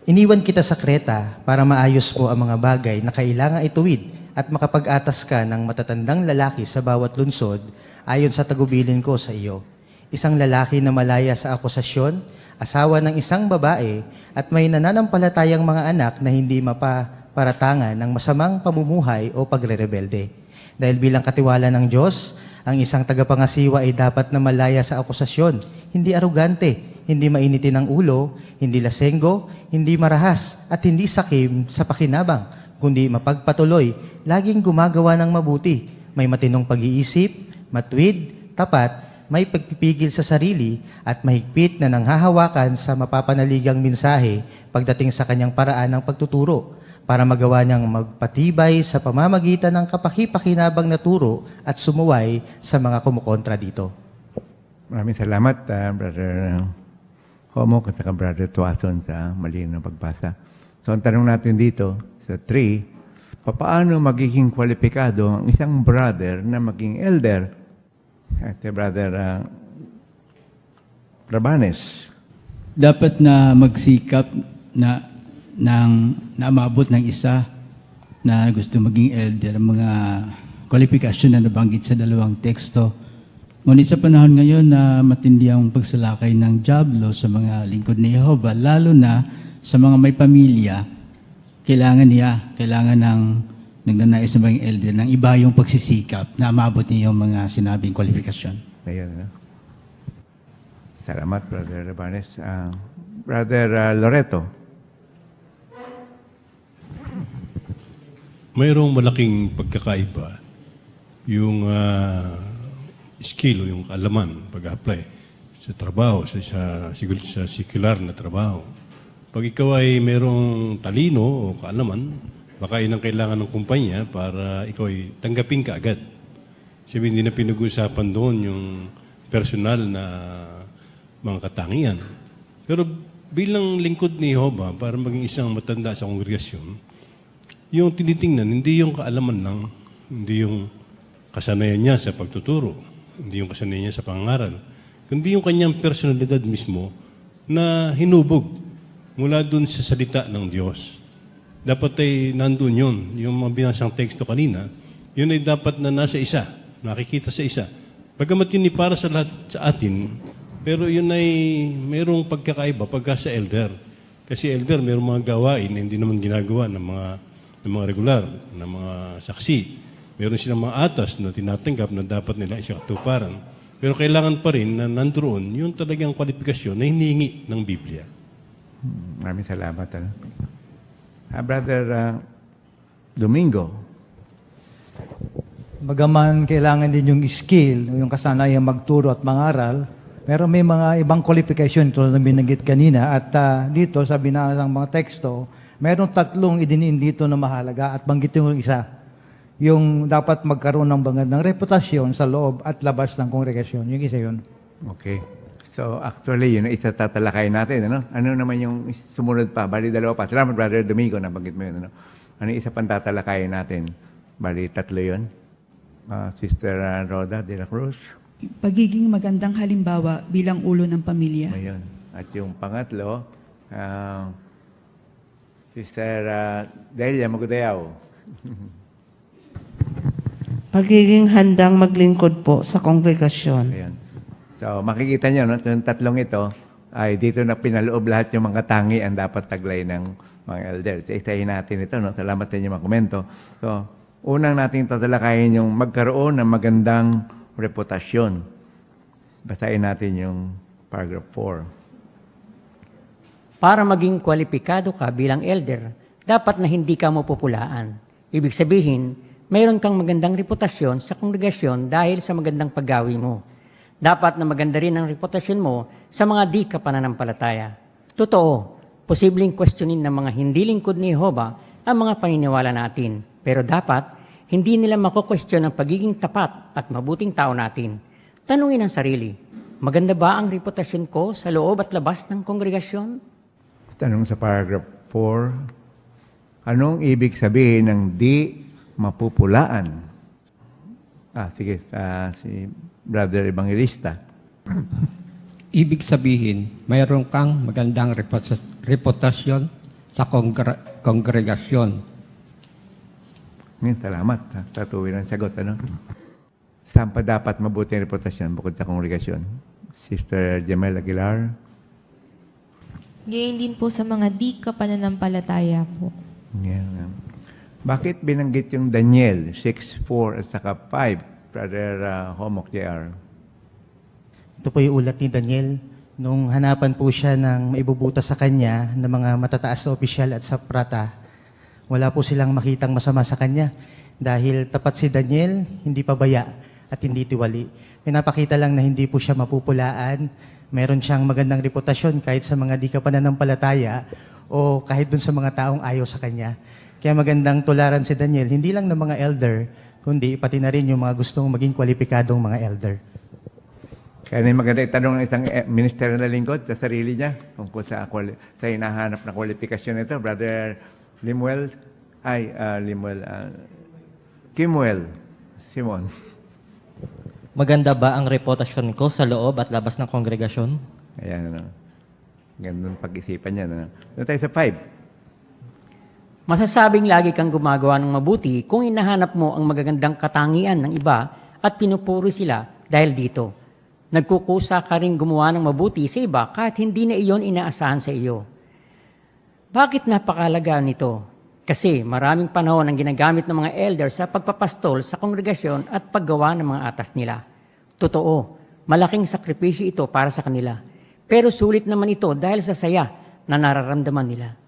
Iniwan kita sa Kreta para maayos mo ang mga bagay na kailangang ituwid at makapag-atas ka ng matatandang lalaki sa bawat lunsod ayon sa tagubilin ko sa iyo. Isang lalaki na malaya sa akusasyon, asawa ng isang babae, at may nananampalatayang mga anak na hindi mapaparatangan ng masamang pamumuhay o pagre-rebelde. Dahil bilang katiwala ng Diyos, ang isang tagapangasiwa ay dapat na malaya sa akusasyon, hindi arugante, hindi mainitin ang ulo, hindi lasenggo, hindi marahas, at hindi sakim sa pakinabang, kundi mapagpatuloy, laging gumagawa ng mabuti, may matinong pag-iisip, matwid, tapat, may pagpipigil sa sarili, at mahigpit na nanghahawakan sa mapapanaligang mensahe pagdating sa kanyang paraan ng pagtuturo, para magawa niyang magpatibay sa pamamagitan ng kapakipakinabang na turo at sumuway sa mga kumukontra dito. Maraming salamat, Brother Homok at saka Brother Tuason sa malinaw na pagbasa. So, ang tanong natin dito sa 3, paano magiging kwalipikado ang isang brother na maging elder? Ate Brother Rabanes. Dapat na magsikap na maabot ng isa na gusto maging elder, ang mga kwalifikasyon na nabanggit sa dalawang teksto. Ngunit sa panahon ngayon na matindi ang pagsalakay ng dyablo sa mga lingkod ni Jehovah, lalo na sa mga may pamilya, kailangan ng nagnanais na maging elder ng iba yung pagsisikap na maabot niya yung mga sinabing kwalifikasyon. Ayun, no? Salamat, Brother Rabanes. Brother Loreto. Mayroong malaking pagkakaiba yung skill o yung kaalaman pag-apply sa trabaho, sa secular na trabaho. Pag ikaw ay mayroong talino o kaalaman, baka yun ang kailangan ng kumpanya para ikaw ay tanggapin ka agad. Sabihin, hindi na pinag-uusapan doon yung personal na mga katangian. Pero bilang lingkod ni Jehovah, para maging isang matanda sa kongregasyon, yung tinitingnan, hindi yung kaalaman lang, hindi yung kasanayan niya sa pagtuturo, hindi yung kasanayan niya sa pangangaral, kundi yung kanyang personalidad mismo na hinubog mula dun sa salita ng Diyos. Dapat ay nandun yun. Yung mga binasang teksto kanina, yun ay dapat na nasa isa, nakikita sa isa. Pagkamat yun ay para sa lahat sa atin, pero yun ay mayroong pagkakaiba pagka sa elder. Kasi elder, mayroong mga gawain na hindi naman ginagawa ng mga regular, ng mga saksi. Meron silang mga atas na tinatanggap na dapat nila isakatuparan. Pero kailangan pa rin na nandoon yung talagang kwalifikasyon na hinihingi ng Biblia. Maraming salamat. Brother Domingo. Bagaman kailangan din yung skill, yung kasanayan magturo at mangaral, pero may mga ibang qualification tulad ng binanggit kanina at dito sa binasang mga teksto, mayroong 3 idiniin dito na mahalaga at banggitin yung isa. Yung dapat magkaroon ng magandang reputasyon sa loob at labas ng kongregasyon. Yung isa yun. Okay. So actually, yun ang isa tatalakay natin. Ano naman yung sumunod pa? Bali, 2 pa. Salamat, Brother Domingo, nabanggit mo yun. Ano yung isa pang tatalakay natin? Bali, 3 yun. Sister Rhoda de la Cruz. Pagiging magandang halimbawa bilang ulo ng pamilya. Ayun. At yung pangatlo, Sister Delia Magudayao. Pagiging handang maglingkod po sa kongregasyon. Ayan. So, makikita nyo, no, yung tatlong ito, ay dito na pinaloob lahat yung mga katangian dapat taglay ng mga elders. Isahin natin ito, no? Salamat sa inyong mga komento. So, unang nating tatalakayin yung magkaroon ng magandang reputasyon. Basahin natin yung paragraph 4. Para maging kwalipikado ka bilang elder, dapat na hindi ka mapupulaan. Ibig sabihin, mayroon kang magandang reputasyon sa kongregasyon dahil sa magandang paggawi mo. Dapat na maganda rin ang reputasyon mo sa mga di ka pananampalataya. Totoo, posibleng questionin ng mga hindi lingkod ni Jehovah ang mga paniniwala natin. Pero dapat, hindi nila mako-question ang pagiging tapat at mabuting tao natin. Tanungin ang sarili, maganda ba ang reputasyon ko sa loob at labas ng kongregasyon? Tanong sa paragraph 4, anong ibig sabihin ng di mapupulaan? Sige, si Brother Evangelista. Ibig sabihin, mayroon kang magandang reputasyon sa kongregasyon. Salamat. Tatuwin ang sagot. Ano? Saan pa dapat mabuti ang reputasyon bukod sa kongregasyon? Sister Jamel Aguilar. Ngayon din po sa mga di ka pananampalataya po. Yeah. Bakit binanggit yung Daniel 6:4 at saka 5? Brother Homok JR. Ito po yung ulat ni Daniel. Nung hanapan po siya ng maibubutas sa kanya ng mga matataas na opisyal at saprata, wala po silang makitang masama sa kanya. Dahil tapat si Daniel, hindi pabaya at hindi tiwali. Pinapakita lang na hindi po siya mapupulaan. Meron siyang magandang reputasyon kahit sa mga di ka pananampalataya o kahit dun sa mga taong ayaw sa kanya. Kaya magandang tularan si Daniel, hindi lang ng mga elder, kundi pati na rin yung mga gustong maging kwalipikadong mga elder. Kaya na maganda itanong ng isang minister na lingkod sa sarili niya tungkol sa hinahanap na kwalifikasyon nito. Brother Kimuel Simon. Maganda ba ang reputasyon ko sa loob at labas ng kongregasyon? Ayan, ano. Ganun pag-isipan niya. Ano. Doon tayo sa 5. Masasabing lagi kang gumagawa ng mabuti kung hinahanap mo ang magagandang katangian ng iba at pinupuri sila dahil dito. Nagkukusa ka rin gumawa ng mabuti sa iba kahit hindi na iyon inaasahan sa iyo. Bakit napakalaga nito? Kasi maraming panahon ang ginagamit ng mga elders sa pagpapastol sa kongregasyon at paggawa ng mga atas nila. Totoo, malaking sakripisyo ito para sa kanila. Pero sulit naman ito dahil sa saya na nararamdaman nila.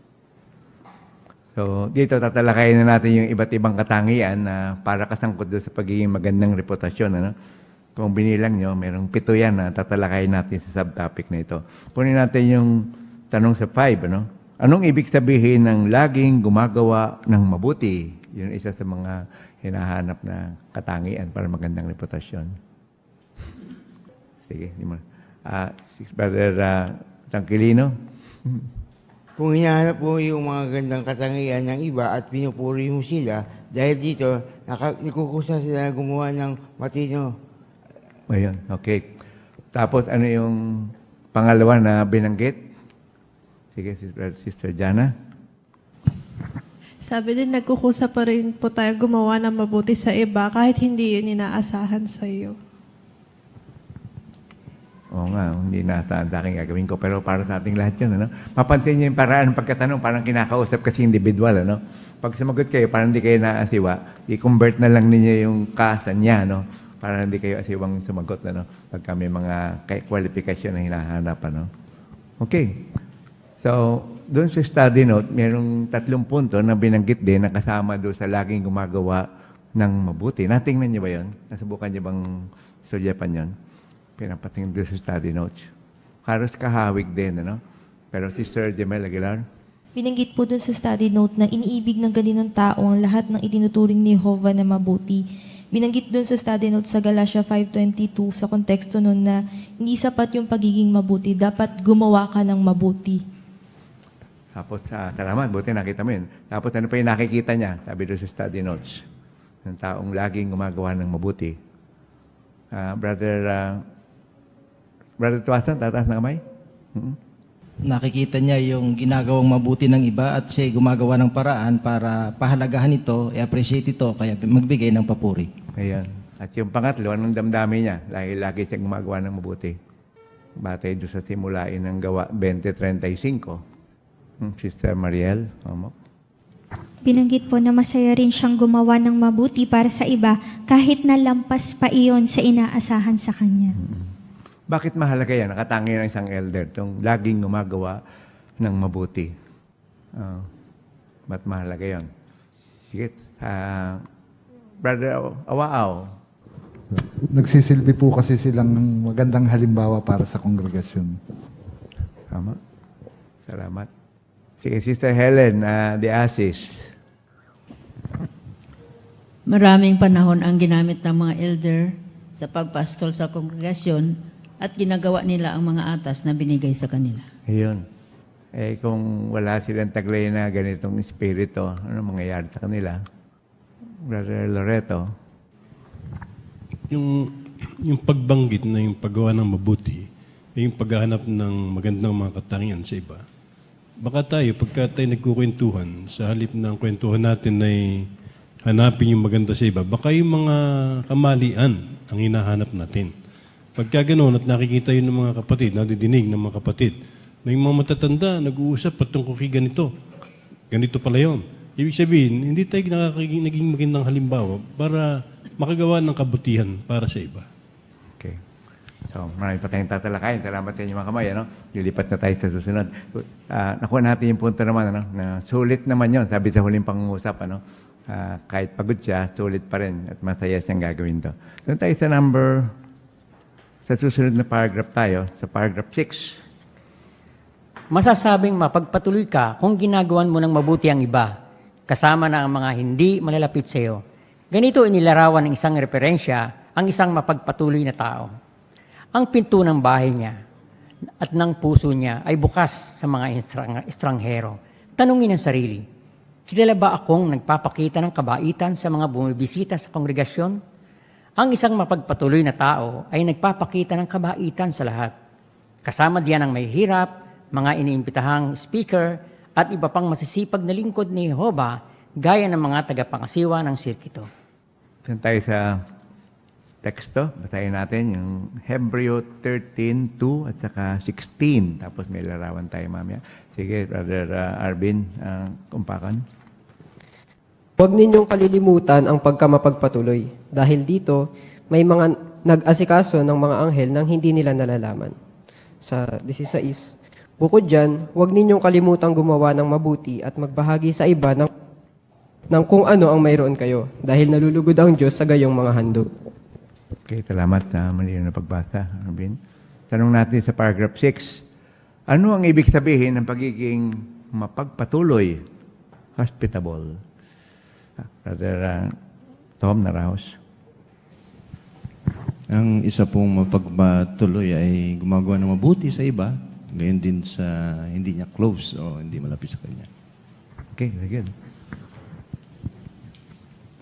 So, dito tatalakayin na natin yung iba't ibang katangian na para kasangkot doon sa pagiging magandang reputasyon. Ano? Kung binilang nyo, merong 7 yan na tatalakayin natin sa subtopic na ito. Kunin natin yung tanong sa 5. Ano? Anong ibig sabihin ng laging gumagawa ng mabuti? Yun isa sa mga hinahanap na katangian para magandang reputasyon. Sige. Brother Tangkilino. Kung hinahanap mo yung mga gandang katangian ng iba at pinupuri mo sila, dahil dito, nikukusa sila gumawa ng matino. Ayun, okay. Tapos ano yung pangalawa na binanggit? Sige, Sister Jana. Sabi din, nagkukusa pa rin po tayo gumawa ng mabuti sa iba kahit hindi yun inaasahan sa iyo. Oo nga, hindi nasa aking gagawin ko. Pero para sa ating lahat yun, ano? Mapansin niyo yung paraan ng pagkatanong, parang kinakausap kasi individual, ano? Pag sumagot kayo, parang hindi kayo naasiwa, i-convert na lang ninyo yung sa niya, no? Para hindi kayo asiwang sumagot, ano? Pag may mga kwalifikasyon na hinahanap, ano? Okay. So, doon sa study note, mayroong 3 punto na binanggit din na kasama doon sa laging gumagawa ng mabuti. Natingnan niyo ba yun? Nasubukan niyo bang sulyapan yun? Pinapatingin doon sa study notes. Halos kahawig din, ano? Pero Sister Jamel Aguilar? Binanggit po dun sa study note na iniibig ng ganinong tao ang lahat ng itinuturing ni Jehovah na mabuti. Binanggit dun sa study note sa Galatia 5:22 sa konteksto nun na hindi sapat yung pagiging mabuti, dapat gumawa ka ng mabuti. Tapos, salamat, buti nakita mo yun. Tapos ano pa yung nakikita niya? Sabi doon sa study notes. ng taong laging gumagawa ng mabuti. Brother Tuason, tataas na kamay? Nakikita niya yung ginagawang mabuti ng iba at siya gumagawa ng paraan para pahalagahan ito, i-appreciate ito, kaya magbigay ng papuri. Ayan. At yung pangatlo, anong damdamin niya? Lagi siya gumagawa ng mabuti. Batay doon sa simulain ng gawa 20:35. Sister Mariel, Binanggit po na masaya rin siyang gumawa ng mabuti para sa iba kahit na lampas pa iyon sa inaasahan sa kanya. Bakit mahalaga yan? Nakatangi ng isang elder, itong laging gumagawa ng mabuti. Ba't mahalaga yan? Sige. Brother Awaaw. Nagsisilbi po kasi silang magandang halimbawa para sa kongregasyon. Tama. Salamat. Sige, Sister Helen de Asis. Maraming panahon ang ginamit ng mga elder sa pagpastol sa kongregasyon at ginagawa nila ang mga atas na binigay sa kanila. Ayun. Kung wala silang taglay na ganitong espiritu, ano mangyayari sa kanila? Brother Loreto. Yung pagbanggit na yung paggawa ng mabuti, yung paghahanap ng magandang mga katangian sa iba. Baka pagka tayo nagkukwentuhan, sa halip ng kwentuhan natin ay hanapin yung maganda sa iba, baka yung mga kamalian ang hinahanap natin. Pagka ganoon at nakikita yun ng mga kapatid, nadidinig ng mga kapatid, na yung mga matatanda, nag-uusap patungkol kay ganito. Ganito pala yun. Ibig sabihin, hindi tayo naging magandang halimbawa para makagawa ng kabutihan para sa iba. Okay. So, marami pa tayong tatalakayin. Salamat sa inyo mga kamay. Lilipat na tayo sa susunod. Nakuha natin yung punto naman, na sulit naman yon. Sabi sa huling pangungusap, kahit pagod siya, sulit pa rin at masaya siyang gagawin to. Doon tayo sa susunod na paragraph tayo, sa paragraph 6. Masasabing mapagpatuloy ka kung ginagawan mo ng mabuti ang iba, kasama na ang mga hindi malalapit sa iyo. Ganito inilarawan ng isang referensya ang isang mapagpatuloy na tao. Ang pinto ng bahay niya at ng puso niya ay bukas sa mga estranghero. Tanungin ang sarili, kilala ba akong nagpapakita ng kabaitan sa mga bumibisita sa kongregasyon? Ang isang mapagpatuloy na tao ay nagpapakita ng kabaitan sa lahat. Kasama diyan ang may hirap, mga iniimbitahang speaker, at iba pang masisipag na lingkod ni Jehovah, gaya ng mga tagapangasiwa ng sirkito. Doon tayo sa teksto. Basahin natin yung Hebreo 13:2 at saka 16. Tapos may larawan tayo mamaya. Sige, Brother Arvin, kumpakan. Huwag ninyong kalilimutan ang pagkamapagpatuloy, dahil dito may mga nag-asikaso ng mga anghel nang hindi nila nalalaman. Sa 16, bukod dyan, huwag ninyong kalimutang gumawa ng mabuti at magbahagi sa iba ng kung ano ang mayroon kayo, dahil nalulugod ang Diyos sa gayong mga handog. Okay, salamat na mali na pagbasa, Arvin. Tanong natin sa paragraph 6. Ano ang ibig sabihin ng pagiging mapagpatuloy, hospitable? Brother Tom Naraos. Ang isa pong mapagpatuloy ay gumagawa ng mabuti sa iba, gayon din sa hindi niya close o hindi malapit sa kanya. Okay, very good.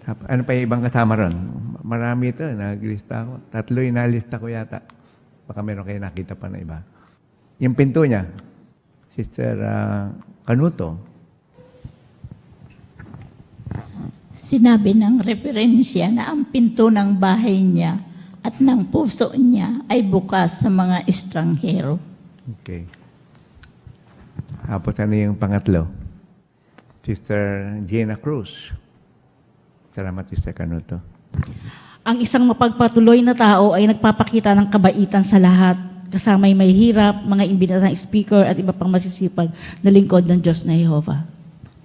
Ano pa yung ibang kasama ron? Marami ito, naglista ko. 3 yung nalista ko yata. Baka meron kayo nakita pa na iba. Yung pinto niya, Sister Canuto. Sinabi ng referensya na ang pinto ng bahay niya at ng puso niya ay bukas sa mga estranghero. Okay. Tapos ano yung pangatlo? Sister Gina Cruz. Salamat, Sister Canuto. Ang isang mapagpatuloy na tao ay nagpapakita ng kabaitan sa lahat, kasama may hirap, mga imbitahang speaker at iba pang masisipag na lingkod ng Diyos na Jehovah.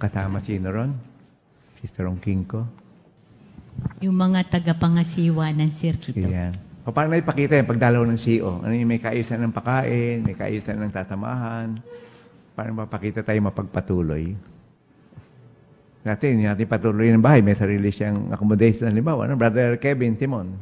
Kasama sino ron? Sister Ongkinko. Yung mga tagapangasiwa ng sirkito. Yan. Paano ipakita yung pagdalaw ng CEO? Ano yung may kaayusan ng pakain, may kaayusan ng tatamahan? Paano mapakita tayo mapagpatuloy? Natin patuloy ng bahay, may sarili siyang accommodation. Halimbawa, Brother Kevin Simon.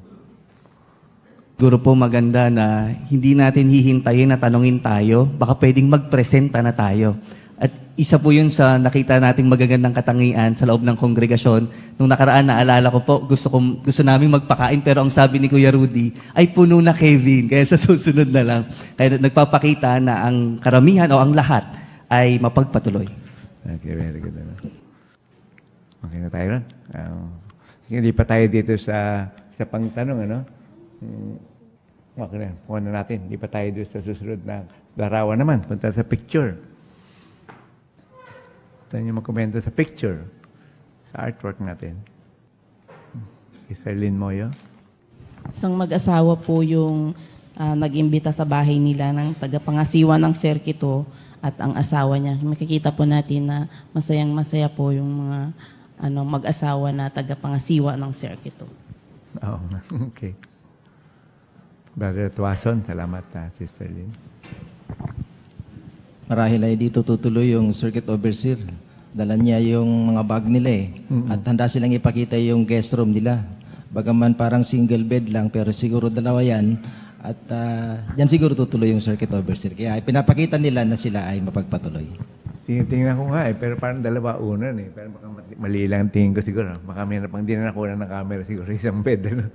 Siguro po maganda na hindi natin hihintayin na tanongin tayo, baka pwedeng magpresenta na tayo. At isa po yun sa nakita nating magagandang katangian sa loob ng kongregasyon. Nung nakaraan, naalala ko po, gusto namin magpakain, pero ang sabi ni Kuya Rudy, ay puno na, Kevin, kaya sa susunod na lang. Kaya nagpapakita na ang karamihan o ang lahat ay mapagpatuloy. Okay, very good. Okay na tayo ron. Hindi pa tayo dito sa pangtanong, ano? Okay na, kuha na natin. Hindi pa tayo dito sa susunod na larawan naman. Punta sa picture. Saan nyo magkomento sa picture? Sa artwork natin. Isalin Moyo. Isang mag-asawa po yung nag-imbita sa bahay nila ng tagapangasiwa ng Serkito at ang asawa niya. Makikita po natin na masayang-masaya po yung mga mag-asawa na tagapangasiwa ng Serkito. Oo, okay. Brother Tuason, salamat Sister Lynn. Marahil ay dito tutuloy yung circuit overseer. Dala niya yung mga bag nila eh. At handa silang ipakita yung guest room nila. Bagaman parang single bed lang, pero siguro dalawa yan. At yan siguro tutuloy yung circuit overseer. Kaya pinapakita nila na sila ay mapagpatuloy. Tingnan ko nga pero parang dalawa unan eh. Pero baka mali lang tingin ko siguro. Baka may pang di na nakuha ng camera siguro. Isang bed, ano?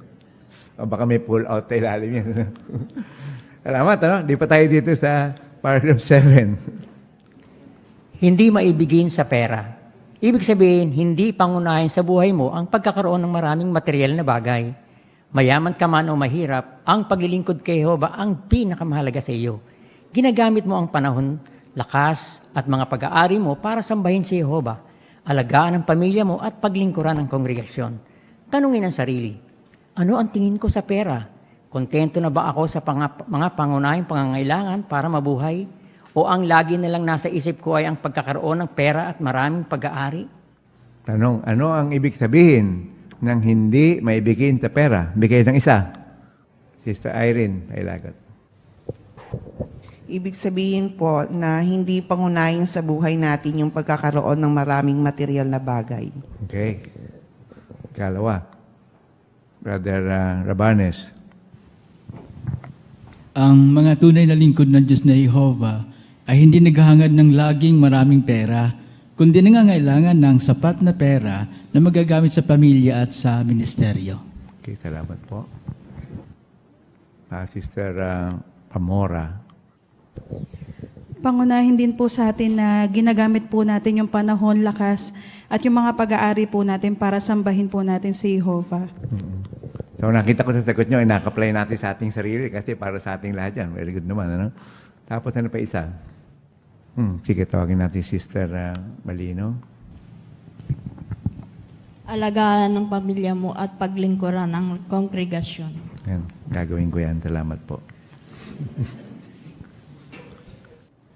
O baka may pull out tayo lalim yan. Salamat, ano? Di pa tayo dito sa paragraph 7. Hindi maibigin sa pera. Ibig sabihin, hindi pangunahin sa buhay mo ang pagkakaroon ng maraming material na bagay. Mayaman ka man o mahirap, ang paglilingkod kay Jehovah ang pinakamahalaga sa iyo. Ginagamit mo ang panahon, lakas at mga pag-aari mo para sambahin si Jehovah, alagaan ang pamilya mo at paglingkuran ng kongregasyon. Tanungin ang sarili, ano ang tingin ko sa pera? Kontento na ba ako sa mga pangunahing pangangailangan para mabuhay? O ang lagi na lang nasa isip ko ay ang pagkakaroon ng pera at maraming pag-aari? Tanong, ano ang ibig sabihin ng hindi maibigin sa pera? Bigay ng isa. Sister Irene, Pailagot. Ibig sabihin po na hindi pangunahin sa buhay natin yung pagkakaroon ng maraming material na bagay. Okay. Ikalawa, Brother Rabanes. Ang mga tunay na lingkod ng Diyos na Jehovah ay hindi naghahangad ng laging maraming pera, kundi nangangailangan ng sapat na pera na magagamit sa pamilya at sa ministeryo. Okay, salamat po. Sister Pamora. Pangunahin din po sa atin na ginagamit po natin yung panahon, lakas, at yung mga pag-aari po natin para sambahin po natin si Jehovah. So nakita ko sa sagot nyo, inaka-apply natin sa ating sarili kasi para sa ating lahat yan. Very good naman, ano? Tapos ano pa isa? Sige, tawagin natin Sister Malino. Alagaan ng pamilya mo at paglingkuran ng kongregasyon. Yan, gagawin ko yan. Salamat po.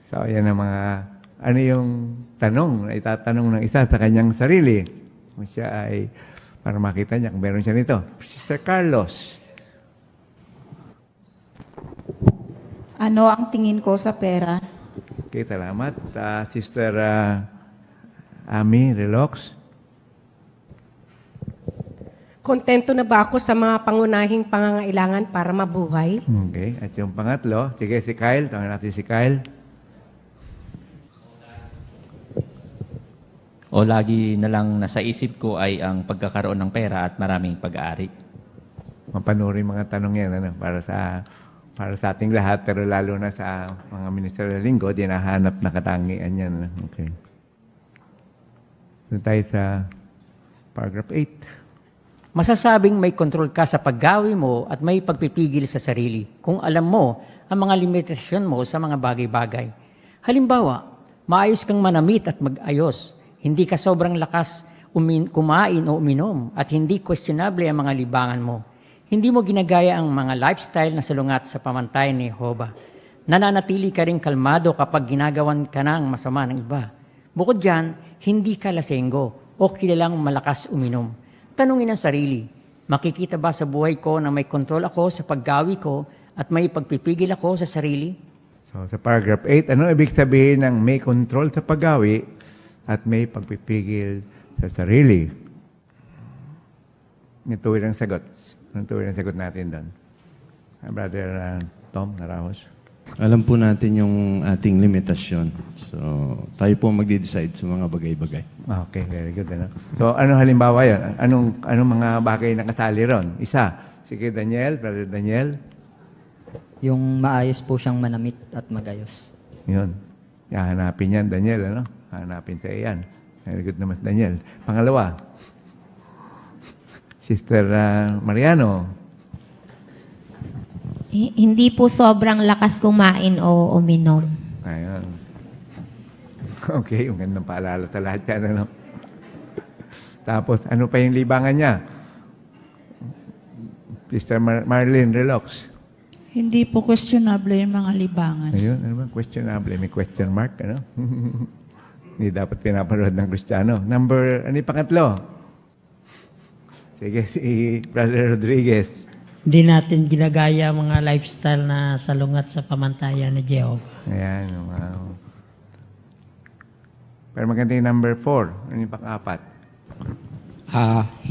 So, yan ang mga, ano yung tanong na itatanong ng isa sa kanyang sarili. Kung siya ay, para makita niya kung meron siya nito. Sister Carlos. Ano ang tingin ko sa pera? Okay, salamat. Sister Ami Relox. Kontento na ba ako sa mga pangunahing pangangailangan para mabuhay? Okay, at yung pangatlo, sige si Kyle, tawagin natin si Kyle. O lagi na lang nasa isip ko ay ang pagkakaroon ng pera at maraming pag-aari. Mapanuri mga tanong yan para sa ating lahat, pero lalo na sa mga ministerial linggo, dinahanap na katangian yan. Okay. Doon tayo sa paragraph 8. Masasabing may kontrol ka sa paggawi mo at may pagpipigil sa sarili kung alam mo ang mga limitasyon mo sa mga bagay-bagay. Halimbawa, maayos kang manamit at mag-ayos. Hindi ka sobrang lakas kumain o uminom at hindi questionable ang mga libangan mo. Hindi mo ginagaya ang mga lifestyle na salungat sa pamantayan ni Jehovah. Nananatili ka rin kalmado kapag ginagawan ka ng masama ng iba. Bukod dyan, hindi ka lasenggo o kilalang malakas uminom. Tanungin ang sarili, makikita ba sa buhay ko na may kontrol ako sa paggawi ko at may pagpipigil ako sa sarili? So sa paragraph 8, ano ibig sabihin ng may control sa paggawi at may pagpipigil sa sarili? Ito ang sagot. Ito ang sagot natin doon. Brother Tom Narahos. Alam po natin yung ating limitasyon. So, tayo po magde-decide sa mga bagay-bagay. Okay, very good. Ano? So, ano halimbawa yan? Anong mga bagay na kasali ron? Isa, sige Daniel, Brother Daniel. Yung maayos po siyang manamit at magayos. Yun. Hahanapin yan, Daniel. Ano? Hahanapin sa iyan. Very good naman, Daniel. Pangalawa, Sister Mariano. Hindi po sobrang lakas kumain o uminom. Ayun. Okay, yung gandang paalala sa lahat yan. Ano? Tapos, ano pa yung libangan niya? Sister Marlene, relax. Hindi po questionable yung mga libangan. Ayun, ano ba? Questionable. May question mark, ano? Hindi dapat pinapanood ng Kristiyano. Ano yung pangatlo? Sige, si Brother Rodriguez. Hindi natin ginagaya mga lifestyle na salungat sa pamantayan ni Jehovah. Ayan, wow. Pero maganda yung number 4. Ano yung pang-apat?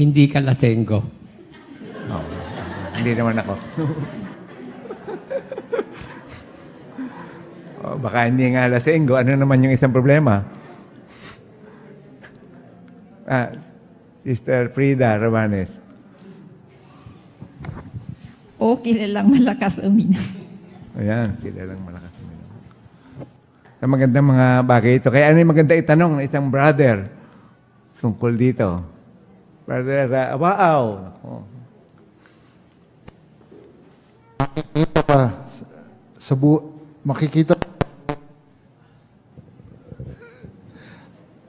Hindi ka lasenggo. Oh, hindi naman ako. Baka hindi nga lasenggo. Ano naman yung isang problema? Sister Frida Romanes. O kilalang malakas uminom. Ayan, kilalang malakas uminom. Sa magandang mga bagay ito. Kaya ano yung maganda itanong ng isang brother tungkol dito? Brother Awaaw. Makikita pa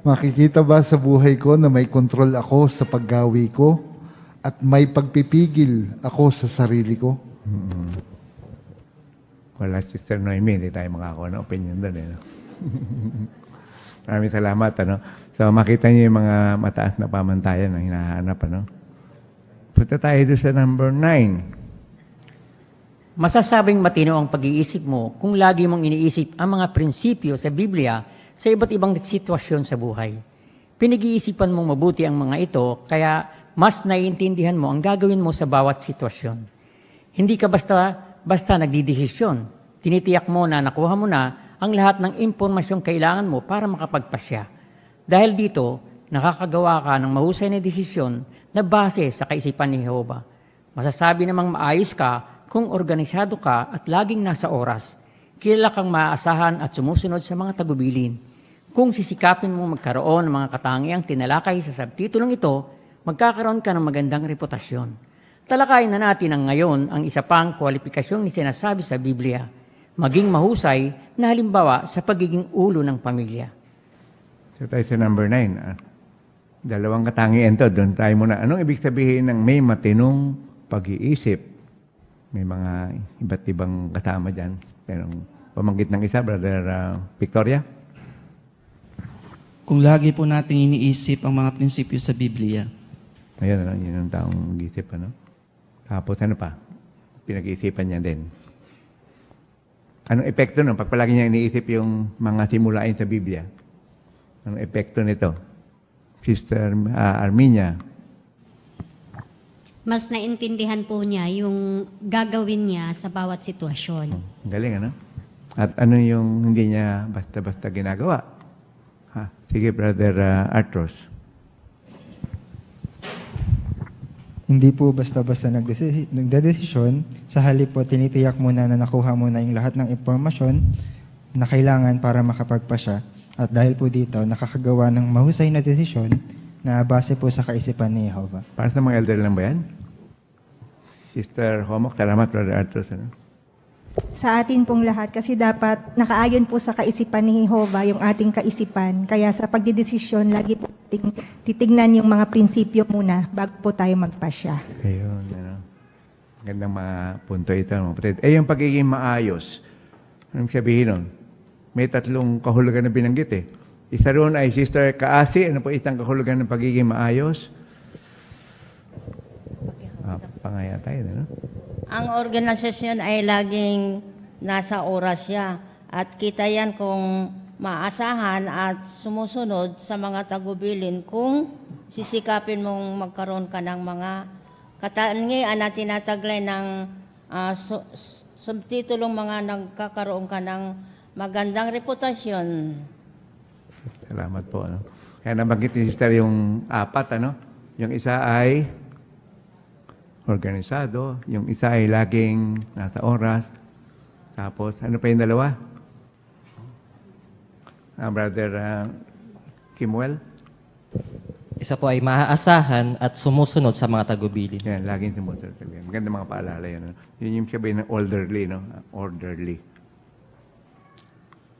makikita ba sa buhay ko na may kontrol ako sa paggawi ko at may pagpipigil ako sa sarili ko? Wala, Sister Noemi, hindi tayo makakuha ng opinion doon. No? Maraming salamat. Ano? So, makita niyo yung mga mataas na pamantayan na hinahanap. Ano? Punta tayo doon sa number 9. Masasabing matino ang pag-iisip mo kung lagi mong iniisip ang mga prinsipyo sa Biblia sa iba't ibang sitwasyon sa buhay. Pinag-iisipan mong mabuti ang mga ito, kaya mas naiintindihan mo ang gagawin mo sa bawat sitwasyon. Hindi ka basta nagdidesisyon. Tinitiyak mo na nakuha mo na ang lahat ng impormasyong kailangan mo para makapagpasya. Dahil dito, nakakagawa ka ng mahusay na desisyon na base sa kaisipan ni Jehovah. Masasabi namang maayos ka kung organisado ka at laging nasa oras. Kilala kang maaasahan at sumusunod sa mga tagubilin. Kung sisikapin mo magkaroon ng mga katangiang tinalakay sa subtitulong ito, magkakaroon ka ng magandang reputasyon. Talakayin na natin ang ngayon ang isa pang kwalipikasyong ni sinasabi sa Biblia, maging mahusay na halimbawa sa pagiging ulo ng pamilya. So tayo sa number 9. Dalawang katangian to. Doon tayo muna. Anong ibig sabihin ng may matinong pag-iisip? May mga iba't ibang kasama dyan. Pero pamanggit ng isa, Brother Victoria? Kung lagi po natin iniisip ang mga prinsipyo sa Biblia. Ayun, yun ang taong mag-isip. Ano? Tapos ano pa? Pinag-iisipan niya din. Anong epekto nun? Pag palagi niya iniisip yung mga simulain sa Biblia, anong epekto nito? Sister Arminia. Mas naintindihan po niya yung gagawin niya sa bawat sitwasyon. Galing, ano? At ano yung hindi niya basta-basta ginagawa? Sige, Brother Artros. Hindi po basta-basta nagdedesisyon. Sa halip po, tinitiyak muna na nakuha mo na yung lahat ng impormasyon na kailangan para makapagpasya. At dahil po dito, nakakagawa ng mahusay na desisyon na base po sa kaisipan ni Jehovah. Para sa mga elder lang ba yan? Sister Homok, salamat, Brother Artros. Ano? Sa atin pong lahat, kasi dapat nakaayon po sa kaisipan ni Jehovah yung ating kaisipan. Kaya sa pagdidesisyon, lagi po titignan yung mga prinsipyo muna bago po tayo magpasya. Ayun, ano. Gandang mga punto ito. Yung pagiging maayos. Anong sabihin nun? May 3 kahulugan na binanggit eh. Isa roon ay Sister Kaasi. Ano po isang kahulugan ng pagiging maayos? Pangaya tayo, ano? Ang organisasyon ay laging nasa oras siya at kita yan kung maasahan at sumusunod sa mga tagubilin kung sisikapin mong magkaroon ka ng mga katangian na tinataglay ng subtitulong mga nagkakaroon ka ng magandang reputasyon. Salamat po. Ano? Kaya nabanggit ni Sister yung apat, ano? Yung isa ay organisado, yung isa ay laging nasa oras. Tapos, ano pa yung dalawa? Brother Kimuel? Isa po ay maaasahan at sumusunod sa mga tagubilin. Yan, laging sumusunod. Maganda mga paalala yan. No? Yun yung sabihin ng orderly, no? Orderly.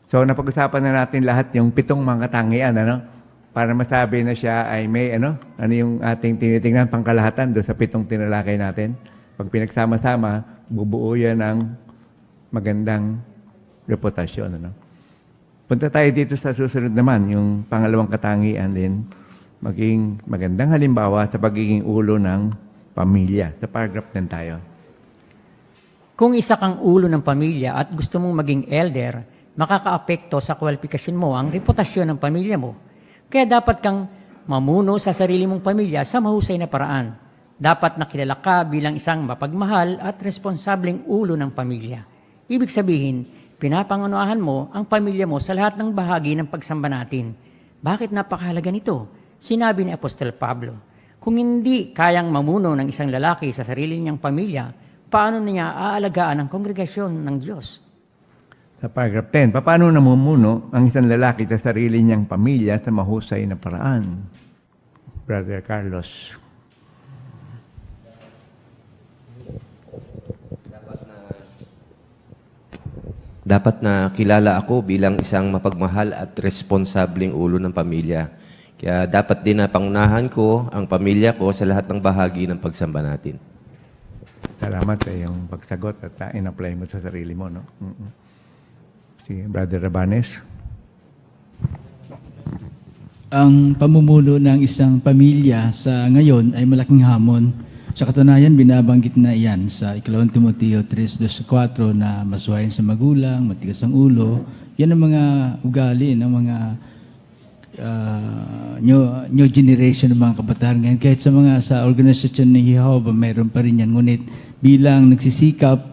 So, napag-usapan na natin lahat yung 7 mga katangian, ano? Para masabi na siya ay may, ano yung ating tinitingnan pangkalahatan doon sa 7 tinalakay natin. Pag pinagsama-sama, bubuo yan ng magandang reputasyon, ano? Punta tayo dito sa susunod naman, yung pangalawang katangian din, maging magandang halimbawa sa pagiging ulo ng pamilya. Sa paragraph din tayo. Kung isa kang ulo ng pamilya at gusto mong maging elder, makakaapekto sa kwalifikasyon mo ang reputasyon ng pamilya mo. Kaya dapat kang mamuno sa sarili mong pamilya sa mahusay na paraan. Dapat nakilala ka bilang isang mapagmahal at responsableng ulo ng pamilya. Ibig sabihin, pinapangunahan mo ang pamilya mo sa lahat ng bahagi ng pagsamba natin. Bakit napakahalaga nito? Sinabi ni Apostol Pablo, kung hindi kayang mamuno ng isang lalaki sa sarili niyang pamilya, paano niya aalagaan ang kongregasyon ng Diyos? Sa paragraph 10, paano namumuno ang isang lalaki sa sarili niyang pamilya sa mahusay na paraan? Brother Carlos. Dapat na kilala ako bilang isang mapagmahal at responsableng ulo ng pamilya. Kaya dapat din na pangunahan ko ang pamilya ko sa lahat ng bahagi ng pagsamba natin. Salamat sa iyong pagsagot at in-apply mo sa sarili mo, no? Si Brother Rabanes. Ang pamumuno ng isang pamilya sa ngayon ay malaking hamon. Sa katunayan, binabanggit na iyan sa 2 Timoteo 3:4 na masuwayin sa magulang, matigas ang ulo. Yan ang mga ugali ng mga new generation ng mga kabataan ngayon. Kahit sa organisasyon ng Jehovah, mayroon pa rin yan. Ngunit bilang nagsisikap,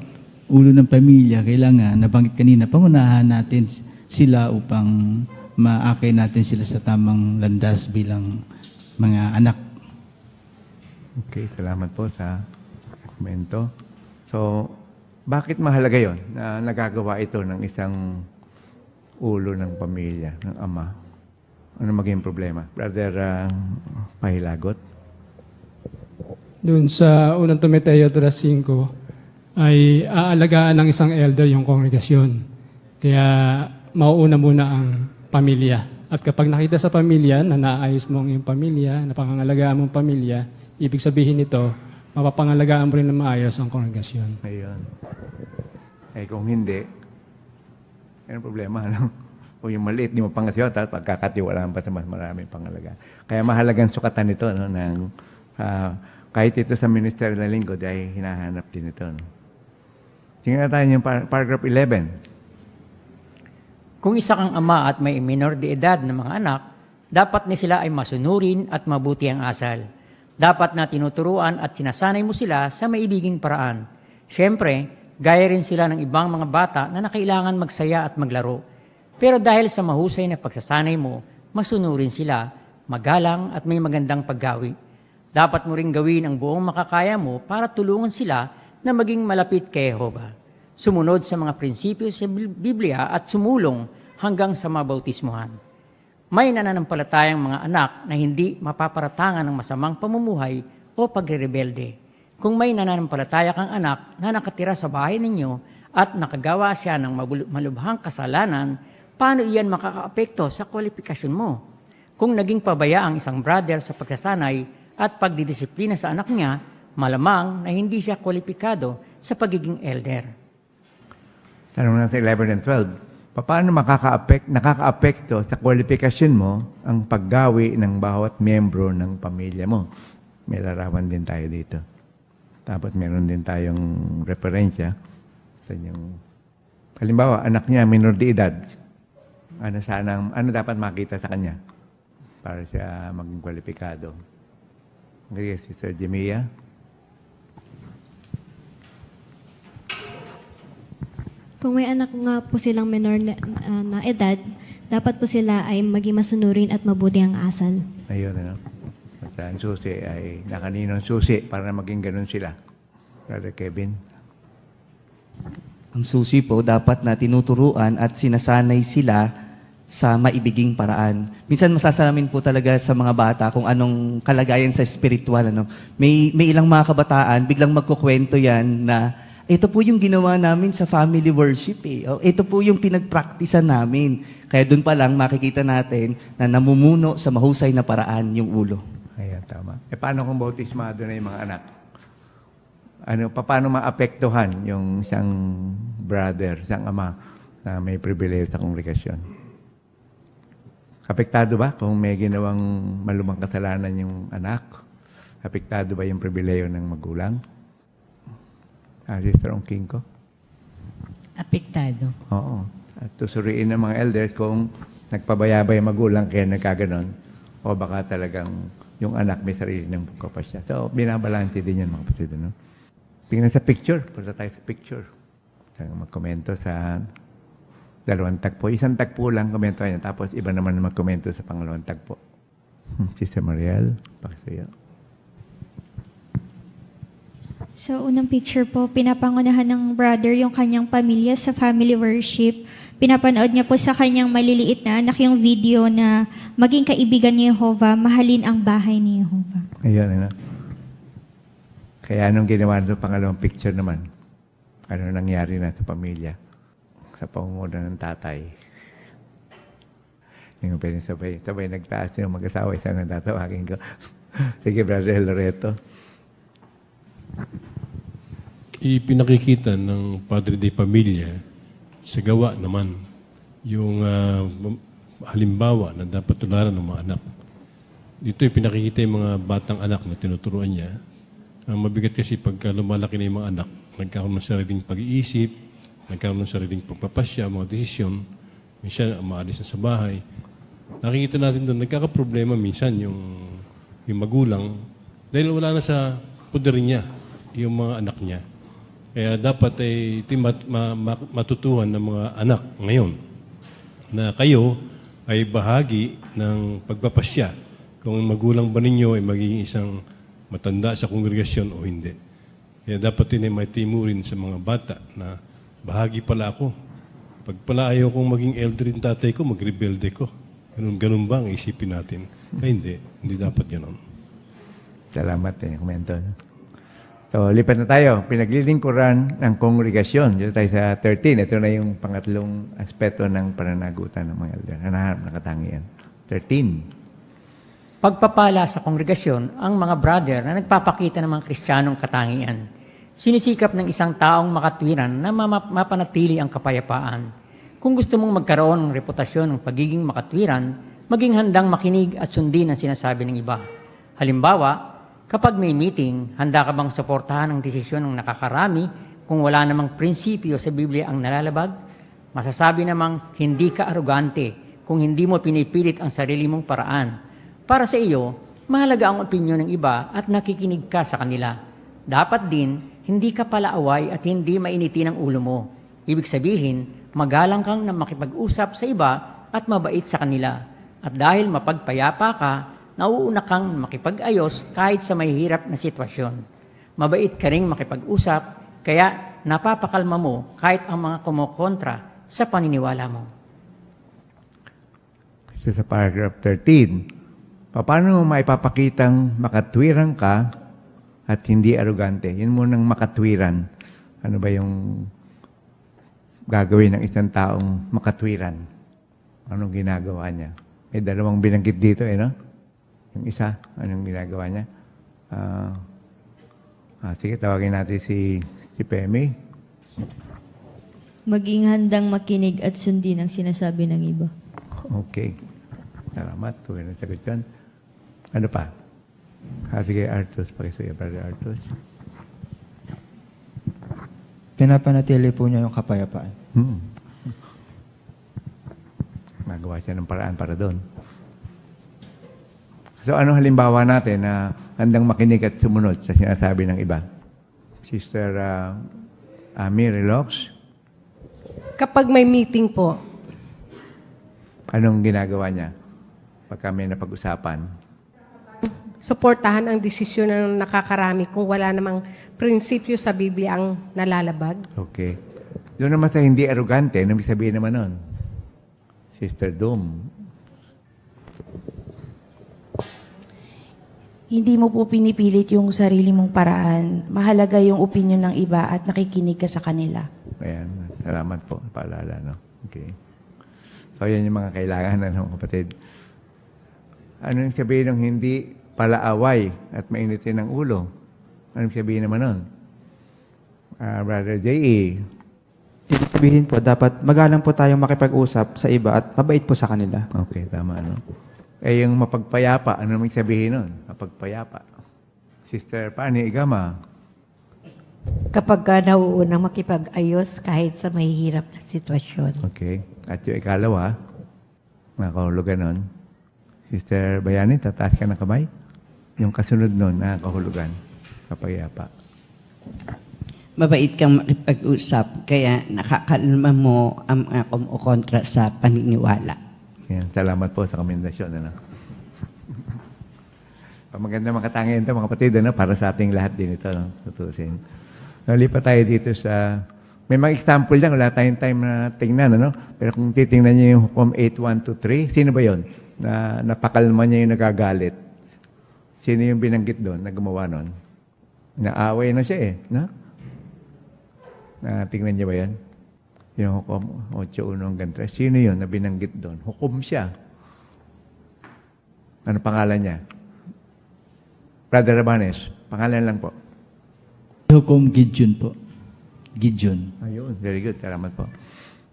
ulo ng pamilya, kailangan, nabanggit kanina, pangunahan natin sila upang maakay natin sila sa tamang landas bilang mga anak. Okay, salamat po sa komento. So, bakit mahalaga yon na nagagawa ito ng isang ulo ng pamilya, ng ama? Ano maging problema? Brother Pahilagot? Doon sa unang Timoteo 3:5 ay aalagaan ng isang elder yung kongregasyon. Kaya mauuna muna ang pamilya. At kapag nakita sa pamilya na naayos mo ang iyong pamilya, na pangangalagaan mong pamilya, ibig sabihin nito, mapapangalagaan mo rin na maayos ang kongregasyon. Ayun. Eh kung hindi, ano problema, no? O yung maliit, di mo pangasiyot, at pagkakatiwalaan pa sa mas maraming pangalagaan. Kaya mahalagang sukatan ito, no, ng, kahit ito sa Ministeryo ng Lingkod, ay hinahanap din ito. No? Tingnan natin yung paragraph 11. Kung isa kang ama at may minor de edad na mga anak, dapat ni sila ay masunurin at mabuti ang asal. Dapat na tinuturuan at sinasanay mo sila sa maibiging paraan. Siyempre, gaya rin sila ng ibang mga bata na nakailangan magsaya at maglaro. Pero dahil sa mahusay na pagsasanay mo, masunurin sila, magalang at may magandang paggawi. Dapat mo ring gawin ang buong makakaya mo para tulungan sila na maging malapit kay Jehovah. Sumunod sa mga prinsipyo sa Biblia at sumulong hanggang sa mabautismuhan. May nananampalatayang mga anak na hindi mapaparatangan ng masamang pamumuhay o pagre-rebelde. Kung may nananampalataya kang anak na nakatira sa bahay ninyo at nakagawa siya ng malubhang kasalanan, paano iyan makakaapekto sa kwalifikasyon mo? Kung naging pabaya ang isang brother sa pagsasanay at pagdidisiplina sa anak niya, malamang na hindi siya kwalipikado sa pagiging elder. Tanong natin 11 and 12. Paano nakakaapekto sa kwalifikasyon mo ang paggawi ng bawat miyembro ng pamilya mo? May larawan din tayo dito. Tapos meron din tayong referensya sa yung halimbawa, anak niya minor de edad. Ano dapat makita sa kanya para siya maging kwalipikado? Okay, Sister Jemia. Kung may anak nga po silang menor na edad, dapat po sila ay maging masunurin at mabuti ang asal. Ayun, ano? At ang susi ay nakaninong susi para maging ganun sila. Brother Kevin. Ang susi po, dapat na tinuturuan at sinasanay sila sa maibiging paraan. Minsan masasalamin po talaga sa mga bata kung anong kalagayan sa spiritual. Ano? May ilang mga kabataan, biglang magkukwento yan na ito po yung ginawa namin sa family worship. Ito po yung pinagpraktisan namin. Kaya doon pa lang makikita natin na namumuno sa mahusay na paraan yung ulo. Ayan, tama. Paano kung bautismado na yung mga anak? Paano maapektuhan yung isang brother, isang ama na may pribileyo sa kongregasyon? Apektado ba kung may ginawang malumang kasalanan yung anak? Apektado ba yung pribileyo ng magulang? Sister Ongking ko? Apektado. Oo. At tusuriin ng mga elders kung nagpabayabay yung magulang kaya nagkaganon o baka talagang yung anak may sarili ng pagkapasya. So, binabalansi din yan mga kapatid. No? Tingnan sa picture. Punta tayo sa picture. Magkomento sa dalawang tagpo. Isang tagpo lang komento niya. Tapos iba naman magkomento sa pangalawang tagpo. Sister Mariel, pakisuyo. Sa unang picture po, pinapangunahan ng brother yung kanyang pamilya sa family worship. Pinapanood niya po sa kanyang maliliit na anak yung video na maging kaibigan ni Jehovah, mahalin ang bahay ni Jehovah. Ayun, ano. Kaya anong ginawa sa pangalawang picture naman? Ano nangyari na sa pamilya? Sa pangunguna ng tatay. Yung pwede sabay nagtaas yung mag-asawa, isang tatawagin ko. Sige, Brother Loreto. Ipinakikita ng Padre de Pamilya sa gawa naman yung halimbawa na dapat tularan ng mga anak. Dito ipinakikita yung mga batang anak na tinuturuan niya. Ang mabigat kasi pagka lumalaki na yung mga anak, nagkakaroon ng sariling pag-iisip, nagkakaroon ng sariling pagpapasya, mga desisyon, minsan maalis na sa bahay. Nakikita natin doon, nagkakaproblema minsan yung magulang dahil wala na sa poder niya yung mga anak niya. Kaya dapat ay matutuhan ng mga anak ngayon na kayo ay bahagi ng pagpapasya kung magulang ba ninyo ay magiging isang matanda sa kongregasyon o hindi. Kaya dapat din ay maitimurin sa mga bata na bahagi pala ako. Pag pala ayaw kong maging elder yung tatay ko, magrebelde ko. Ganun ba ang isipin natin? Ay, hindi dapat ganoon. Salamat komento. So, lipat na tayo. Pinaglilingkuran ng kongregasyon. Dito tayo sa 13. Ito na yung pangatlong aspeto ng pananagutan ng mga elder. Hanahanap na katangian. 13. Pagpapala sa kongregasyon ang mga brother na nagpapakita ng mga Kristiyanong katangian. Sinisikap ng isang taong makatwiran na mapanatili ang kapayapaan. Kung gusto mong magkaroon ng reputasyon ng pagiging makatwiran, maging handang makinig at sundin ang sinasabi ng iba. Halimbawa, kapag may meeting, handa ka bang suportahan ang desisyon ng nakakarami kung wala namang prinsipyo sa Biblia ang nalalabag? Masasabi namang hindi ka arugante kung hindi mo pinipilit ang sarili mong paraan. Para sa iyo, mahalaga ang opinyon ng iba at nakikinig ka sa kanila. Dapat din, hindi ka palaaway at hindi mainitin ang ulo mo. Ibig sabihin, magalang kang na makipag-usap sa iba at mabait sa kanila. At dahil mapagpayapa ka, nauuna kang makipag-ayos kahit sa mahihirap na sitwasyon. Mabait ka ring makipag-usap, kaya napapakalma mo kahit ang mga kumokontra sa paniniwala mo. So, sa paragraph 13, paano mo maipapakitang makatwiran ka at hindi arugante? Yun munang makatwiran. Ano ba yung gagawin ng isang taong makatwiran? Anong ginagawa niya? May dalawang binanggit dito, no? Yung isa, anong ginagawa niya? Sige, tawagin natin si Pemi. Maging handang makinig at sundin ang sinasabi ng iba. Okay. Salamat. Tuwin ang sagot yan. Ano pa? Sige, Artus. Pakisuya, Brother Artus. Pinapanatili po niya yung kapayapaan. Magawa siya ng paraan para doon. So, ano halimbawa natin na handang makinig at sumunod sa sinasabi ng iba? Sister Amir Relox. Kapag may meeting po, Anong ginagawa niya? Pag kami napag-usapan. suportahan ang desisyon ng nakakarami kung wala namang prinsipyo sa Biblia ang nalalabag. Okay. Doon naman sa hindi arrogante, ano ibig sabihin naman nun? Sister Dom. Hindi mo po pinipilit yung sarili mong paraan. Mahalaga yung opinion ng iba at nakikinig ka sa kanila. Ayan. Salamat po. Paalala, no? Okay. So, yan yung mga kailangan, ano, kapatid. Ano yung sabihin ng hindi palaaway at mainitin ng ulo? Ano yung sabihin naman nun? Brother J.E. Ibig sabihin po, dapat magalang po tayong makipag-usap sa iba at mabait po sa kanila. Okay, tama, no? Eh, yung mapagpayapa, ano naman yung sabihin nun? Mapagpayapa. Sister Pani Igama. Kapag ka nauunang makipag-ayos kahit sa mahihirap na sitwasyon. Okay. At yung ikalawa, nakahulugan nun. Sister Bayani, tataas ka ng kamay. Yung kasunod nun, nakahulugan. Kapayapa. Mabait kang makipag-usap, kaya nakakalma mo ang mga kumukontra sa paniniwala. Yan. Salamat po sa komendasyon. Ano? Maganda makatangian ito, mga kapatid, ano? Para sa ating lahat din ito. No? Tutusin. Nalipat tayo dito sa... May mga example lang, wala tayong time na tingnan. Ano? Pero kung titingnan niyo yung Hukom 8123, sino ba yon? Na napakalma niya yung nagagalit. Sino yung binanggit doon na gumawa nun? Naaway na siya eh. No? Tingnan niyo ba yan? Yung Hukom 81 sino yun na binanggit doon? Hukom siya. Ano pangalan niya? Brother Rabanes, pangalan lang po. Hukom Gideon po. Gideon. Ayun, very good. Salamat po.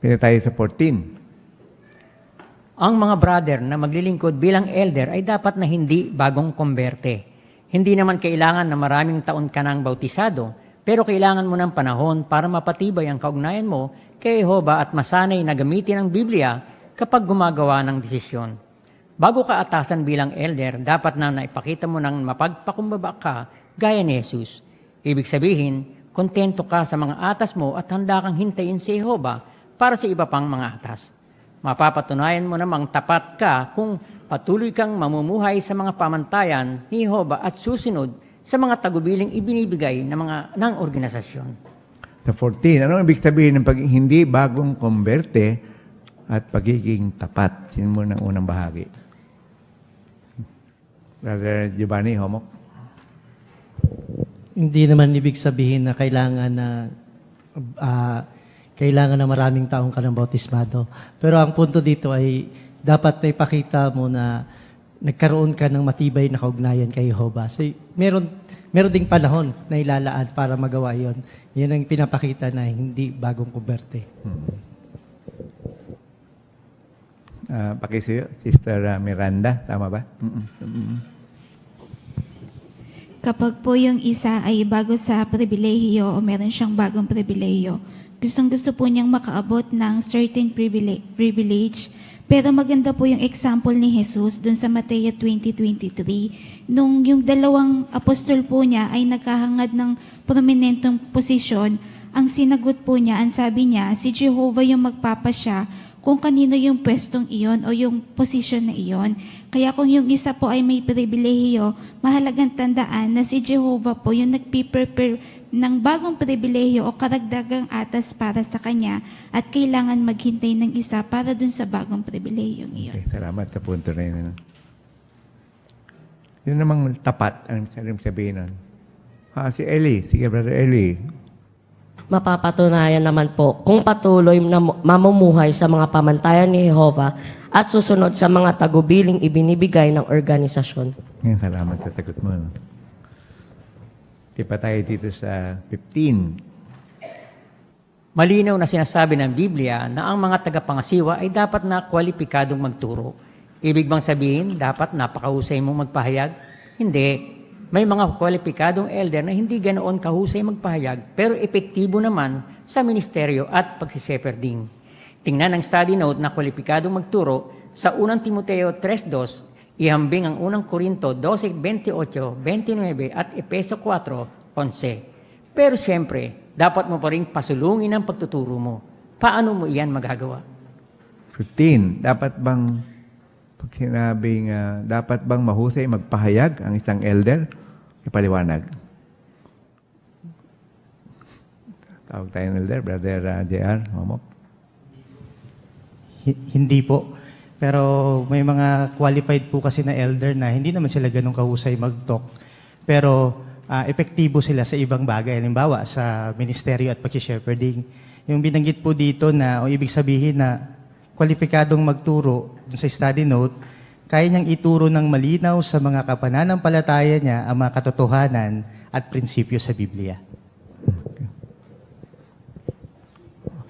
Pina tayo sa 14. Ang mga brother na maglilingkod bilang elder ay dapat na hindi bagong kumberte. Hindi naman kailangan na maraming taon ka ng bautisado, pero kailangan mo ng panahon para mapatibay ang kaugnayan mo kay Jehova at masanay na gamitin ang Biblia kapag gumagawa ng desisyon. Bago ka atasan bilang elder, dapat na naipakita mo ng mapagpakumbaba ka gaya ni Jesus. Ibig sabihin, kontento ka sa mga atas mo at handa kang hintayin si Jehova para sa iba pang mga atas. Mapapatunayan mo namang tapat ka kung patuloy kang mamumuhay sa mga pamantayan ni Jehova at susunod sa mga tagubiling ibinibigay ng organisasyon. Sa 14, ano ibig sabihin ng hindi bagong kumberte at pagiging tapat? Yun mo ng unang bahagi. Brother Giovanni, homok? Hindi naman ibig sabihin na kailangan na maraming taong ka ng bautismado. Pero ang punto dito ay dapat na ipakita mo na nagkaroon ka ng matibay na kaugnayan kay Jehova. So, meron ding panahon na ilalaan para magawa yon. Yan ang pinapakita na hindi bagong kumberte. Pakisuyo, Sister Miranda, tama ba? Kapag po yung isa ay bago sa pribilehiyo o meron siyang bagong pribilehiyo, gustong-gusto po niyang makaabot ng certain privilege. Pero maganda po yung example ni Jesus dun sa Mateo 20:23, nung yung dalawang apostol po niya ay nagkahangad ng prominentong posisyon, ang sinagot po niya, ang sabi niya, si Jehovah yung magpapasya kung kanino yung pwestong iyon o yung posisyon na iyon. Kaya kung yung isa po ay may pribilehiyo, mahalagang tandaan na si Jehovah po yung nagpiprepare ng bagong pribilehiyo o karagdagang atas para sa kanya at kailangan maghintay ng isa para dun sa bagong pribilehiyong iyon. Okay, salamat sa punto na yun. Yun namang tapat, ang sabihin nun. Si Eli, sige Brother Eli. Mapapatunayan naman po kung patuloy na mamumuhay sa mga pamantayan ni Jehova at susunod sa mga tagubiling ibinibigay ng organisasyon. Ngayon, salamat sa sagot mo. No? Tipa tayo dito sa 15. Malinaw na sinasabi ng Biblia na ang mga tagapangasiwa ay dapat na kwalipikadong magturo. Ibig bang sabihin, dapat napakahusay mong magpahayag? Hindi. May mga kwalipikadong elder na hindi ganoon kahusay magpahayag pero epektibo naman sa ministeryo at pagsishepherding. Tingnan ang study note na kwalipikadong magturo sa 1 Timoteo 3:2, ihambing ang 1 Korinto 12:28, 29 at Efeso 4:11. Pero siyempre, dapat mo pa rin pasulungin ang pagtuturo mo. Paano mo iyan magagawa? 15. Dapat bang, pag sinabing, dapat bang mahusay magpahayag ang isang elder? Ipaliwanag. Tawag tayo ng elder, Brother JR, Momok. Hindi po. Pero may mga qualified po kasi na elder na hindi naman sila ganun kahusay mag-talk. Pero epektibo sila sa ibang bagay. Halimbawa, sa ministeryo at pag-shepherding. Yung binanggit po dito na, o ibig sabihin na kwalipikadong magturo dun sa study note, kaya niyang ituro ng malinaw sa mga kapananampalataya niya ang mga katotohanan at prinsipyo sa Biblia.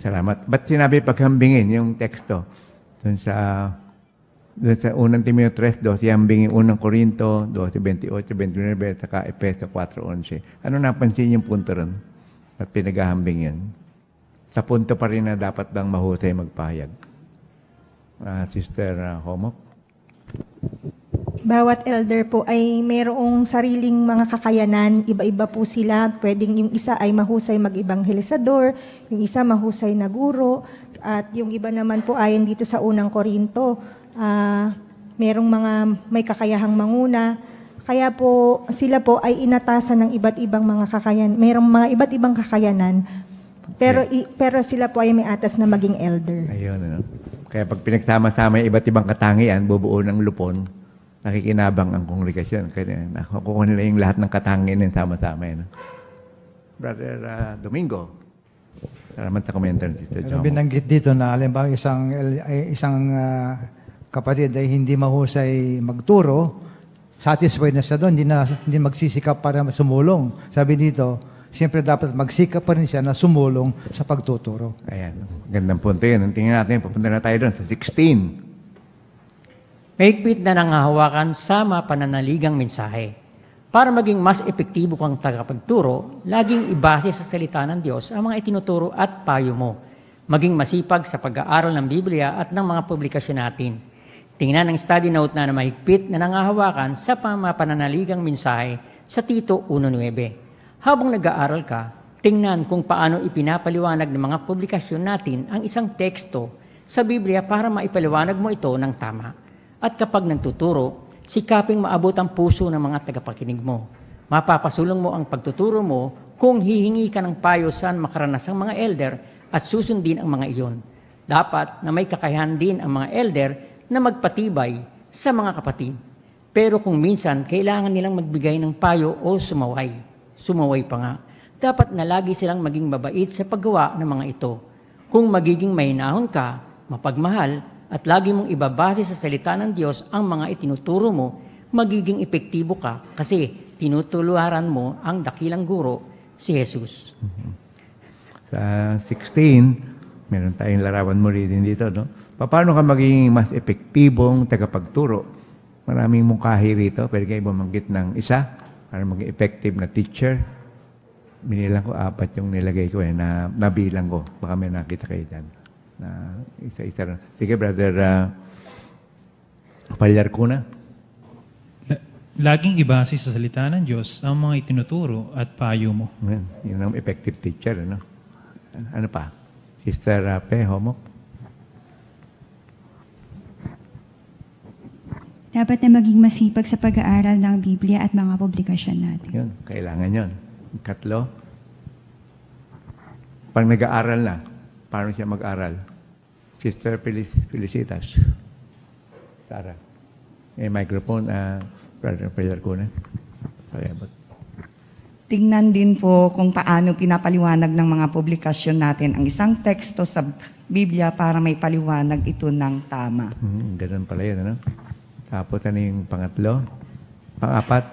Salamat. Ba't sinabi paghambingin yung teksto? Doon sa unang Timoteo 3:12, hambingin unang Korinto 12:28, 29, saka Efeso 4:11. Ano napansin yung punto ron? At pinaghahambing yun? Sa punto pa rin na dapat bang mahusay magpahayag? Sister Homok? Bawat elder po ay mayroong sariling mga kakayanan. Iba-iba po sila. Pwedeng yung isa ay mahusay mag-ibanghelisador, yung isa mahusay na guro, at yung iba naman po ayon dito sa unang Korinto, merong mga may kakayahang manguna. Kaya po sila po ay inatasan ng iba't ibang mga kakayanan. Merong mga iba't ibang kakayanan. Pero sila po ay may atas na maging elder. Ayun, ano? Kaya pag pinagsama-sama yung iba't ibang katangian, bubuo ng lupon, nakikinabang ang kongregasyon. Kaya nakukuha nila yung lahat ng katangian ng sama-sama. Ano? Brother Domingo, salamat sa komentar, Sister Pero Jomo. binanggit dito na halimbawa isang kapatid ay hindi mahusay magturo, satisfied na siya doon, hindi magsisikap para sumulong. Sabi dito, siyempre dapat magsikap pa rin siya na sumulong sa pagtuturo. Ayan, gandang punto yun. Tingnan natin, papunta na tayo doon sa 16. Mahigpit na nangahawakan sa mapananaligang mensahe. Para maging mas epektibo kang tagapagturo, laging ibase sa salita ng Diyos ang mga itinuturo at payo mo. Maging masipag sa pag-aaral ng Biblia at ng mga publikasyon natin. Tingnan ang study note na mahigpit na nangahawakan sa mapananaligang mensahe sa Tito 1:9. Habang nag-aaral ka, tingnan kung paano ipinapaliwanag ng mga publikasyon natin ang isang teksto sa Biblia para maipaliwanag mo ito ng tama. At kapag nagtuturo, sikaping maabot ang puso ng mga tagapakinig mo. Mapapasulong mo ang pagtuturo mo kung hihingi ka ng payo sa makaranasang mga elder at susundin ang mga iyon. Dapat na may kakayahan din ang mga elder na magpatibay sa mga kapatid. Pero kung minsan kailangan nilang magbigay ng payo o sumaway pa nga, dapat na lagi silang maging mabait sa paggawa ng mga ito. Kung magiging mahinahon ka, mapagmahal, at lagi mong ibabase sa salita ng Diyos ang mga itinuturo mo, magiging epektibo ka kasi tinutuluaran mo ang dakilang guro, si Jesus. Sa 16, meron tayong larawan mo rin dito, no? Paano ka magiging mas epektibong tagapagturo? Maraming mungkahi rito. Pwede kayo bumanggit ng isa para maging effective na teacher. Binilang ko 4 yung nilagay ko na nabilang ko. Baka may nakita kayo dyan. Na isa-isa. Sige, Brother Palyarcuna. Laging ibase sa salita ng Diyos ang mga itinuturo at payo mo. Yun ang effective teacher. Ano, ano pa? Sister Pe, Homok? Dapat na maging masipag sa pag-aaral ng Biblia at mga publikasyon natin. Yun, kailangan yun. Katlo, pag nag-aaral na, paano siya mag-aral? Sister Felicitas. Sarah. May microphone, Brother Palyarcuna. Tingnan din po kung paano pinapaliwanag ng mga publikasyon natin ang isang teksto sa Biblia para may paliwanag ito ng tama. Ganun pala yun, ano? Tapos ano yung pangatlo? Pang-apat?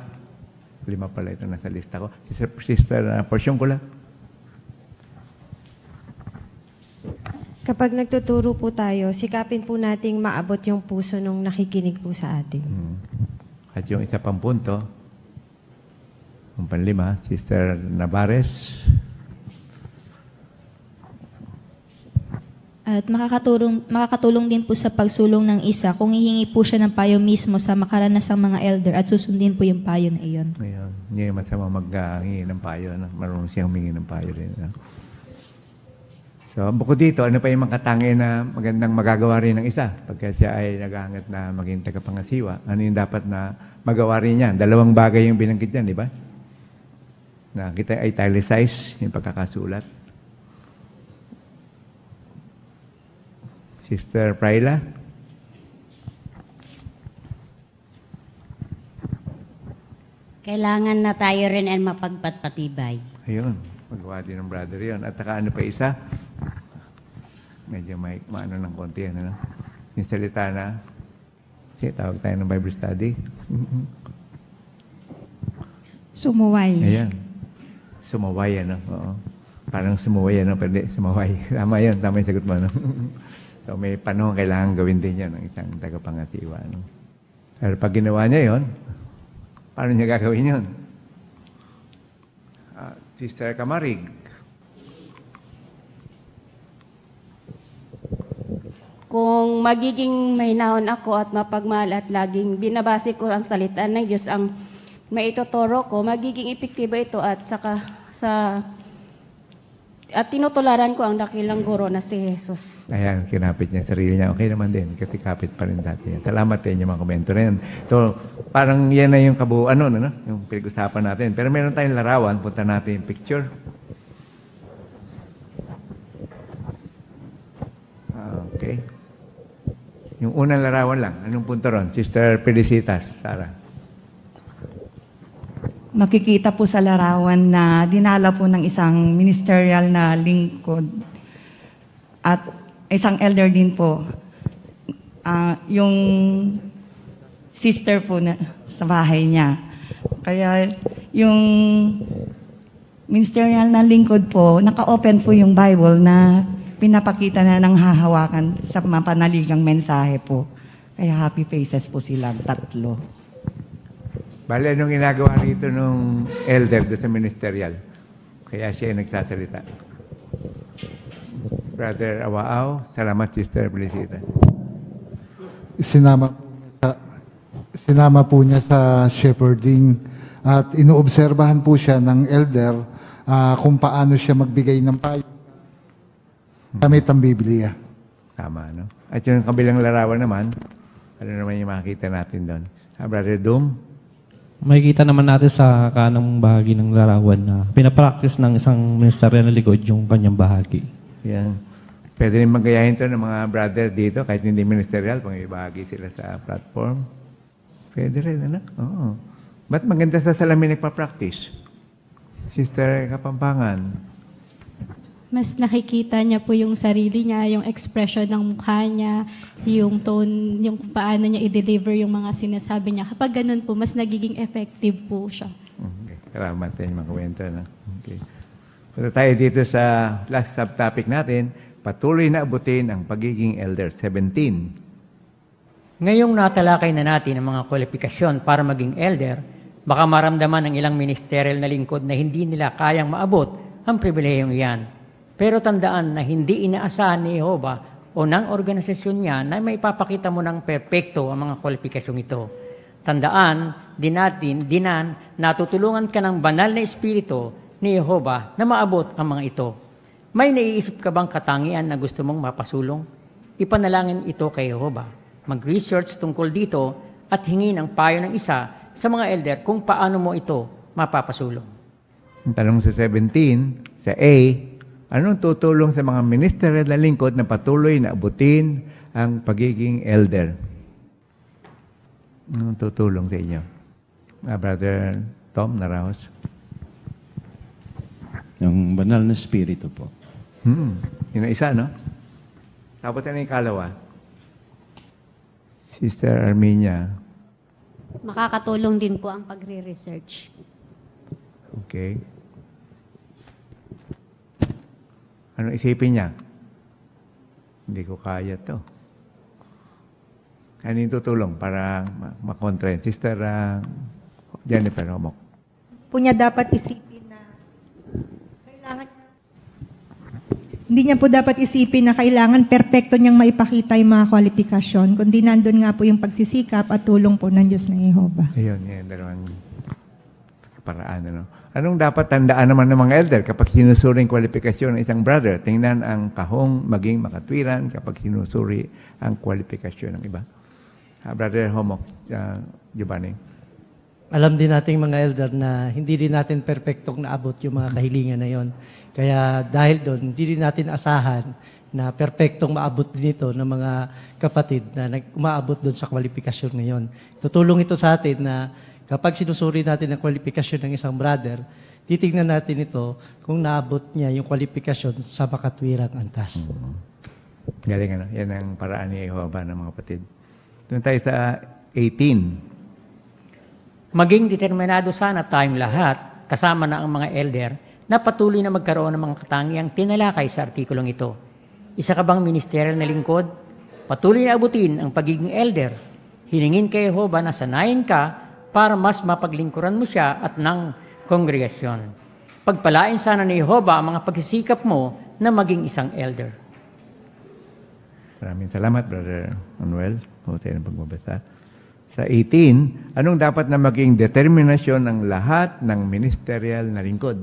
5 pala ito nasa lista ko. Sister Porciuncula. Kapag nagtuturo po tayo, sikapin po nating maabot yung puso nung nakikinig po sa atin. At yung isa pang punto, yung panlima, Sister Navarez. At makakatulong din po sa pagsulong ng isa kung hihingi po siya ng payo mismo sa makaranasang mga elder at susundin po yung payo na iyon. Ngayon, hindi masama maghingi ng payo. Marunong siya humingi ng payo rin. So, bukod dito, ano pa yung mga katangian na magandang magagawa rin ng isa pagka siya ay naghahangat na maging tagapangasiwa? Ano yung dapat na magawa rin niya? 2 bagay yung binanggit niyan, di ba? Na kita italicize yung pagkakasulat. Sister Praila? Kailangan na tayo rin ay mapagpatpatibay. Ayun, magawa din ng brother yun. At saka ano pa isa? Medyo may maano ng konti, ano? Yung salita na, kasi tawag tayo ng Bible study. Sumuway. Ayan. Sumaway, ano? Oo. Parang sumuway, ano? Pwede, sumaway. Tama yun, tama yung sagot mo, ano? So may panahon kailangan gawin din yun ng isang tagapangasiwa, ano? Pero pag ginawa niya yun, paano niya gagawin yun? Sister Kamarig. Kung magiging mahinahon ako at mapagmahal at laging binabase ko ang salita ng Diyos, ang maituturo ko, magiging epektibo ito at tinutularan ko ang dakilang guro na si Jesus. Ayan, kinapit niya sarili niya. Okay naman din, kasi kapit pa rin dati. Salamat din yung mga komento na yan. So, parang yan na yung kabuuan nun, ano? Yung pinag-usapan natin. Pero meron tayong larawan, punta natin yung picture. Okay. Yung unang larawan lang. Anong punto ron? Sister Felicitas, Sarah. Makikita po sa larawan na dinala po ng isang ministerial na lingkod at isang elder din po. Yung sister po na, sa bahay niya. Kaya yung ministerial na lingkod po, naka-open po yung Bible na pinapakita na ng hahawakan sa mapanaligang mensahe po. Kaya happy faces po silang 3. Bale, anong ginagawa rito nung elder doon sa ministerial? Kaya siya ay nagsasalita. Brother Awaaw, salamat Sister Felicita. Sinama po niya sa shepherding at inoobserbahan po siya ng elder kung paano siya magbigay ng payo gamit ang Biblia. Tama, no? At yung kabilang larawan naman, ano naman yung makikita natin doon? Brother Doom? Makikita naman natin sa kanang bahagi ng larawan na pinapractice ng isang ministerial na likod yung kanyang bahagi. Yan. Pwede rin magayahin to ng mga brother dito, kahit hindi ministerial, pang ibahagi sila sa platform. Pwede rin, ano? Oo. Ba't maganda sa salamin nagpa-practice? Sister Kapampangan. Mas nakikita niya po yung sarili niya, yung expression ng mukha niya, yung tone, yung paano niya i-deliver yung mga sinasabi niya. Kapag ganun po, mas nagiging effective po siya. Okay. Salamat din mga kwento. No? Okay. Pero tayo dito sa last subtopic natin, patuloy na abutin ang pagiging elder. 17. Ngayong natalakay na natin ang mga kwalifikasyon para maging elder, baka maramdaman ng ilang ministerial na lingkod na hindi nila kayang maabot ang pribilehiyong iyan. Pero tandaan na hindi inaasahan ni Jehovah o ng organisasyon niya na may ipapakita mo ng perpekto ang mga kwalipikasyong ito. Tandaan, dinan, natutulungan ka ng banal na espiritu ni Jehovah na maabot ang mga ito. May naiisip ka bang katangian na gusto mong mapasulong? Ipanalangin ito kay Jehovah. Mag-research tungkol dito at hingin ang payo ng isa sa mga elder kung paano mo ito mapapasulong. Ang tanong sa 17, sa A, anong tutulong sa mga ministerial na lingkod na patuloy na abutin ang pagiging elder? Anong tutulong sa inyo? Brother Tom Naraos? Yung banal na espiritu po. Yun ang isa, no? Tapos ano yung kalawa? Sister Armenia. Makakatulong din po ang pagre-research. Okay. Ano isipin niya? Hindi ko kaya to. Ano yung tutulong para makontra? Sister Jennifer Homok. Po niya dapat isipin na hindi niya po dapat isipin na kailangan perpekto niyang maipakita yung mga kwalifikasyon, kundi nandun nga po yung pagsisikap at tulong po ng Diyos na Jehovah. Ayun, yan. Dalawang paraan. Ano? Anong dapat tandaan naman ng mga elder kapag sinusuri ang kwalifikasyon ng isang brother? Tingnan ang kahong maging makatwiran kapag sinusuri ang kwalifikasyon ng iba. Brother Homok, Giovanni. Alam din nating mga elder na hindi din natin perpektong naabot yung mga kahilingan na yon. Kaya dahil doon, hindi din natin asahan na perpektong maabot din ito ng mga kapatid na umaabot doon sa kwalifikasyon ngayon. Tutulong ito sa atin na kapag sinusuri natin ang kwalifikasyon ng isang brother, titignan natin ito kung naabot niya yung kwalifikasyon sa makatwirang antas. Galing ano? Yan ang paraan ni Jehovah ng mga kapatid. Doon tayo sa 18. Maging determinado sana tayong lahat, kasama na ang mga elder, na patuloy na magkaroon ng mga katangiang tinalakay sa artikulong ito. Isa ka bang ministerial na lingkod? Patuloy na abutin ang pagiging elder. Hiningin kay Jehovah na sanayin ka para mas mapaglingkuran mo siya at ng kongregasyon. Pagpalain sana ni Jehovah ang mga pagsisikap mo na maging isang elder. Maraming salamat, Brother Manuel. Huwag ng pagbabasa. Sa 18, anong dapat na maging determinasyon ng lahat ng ministerial na lingkod?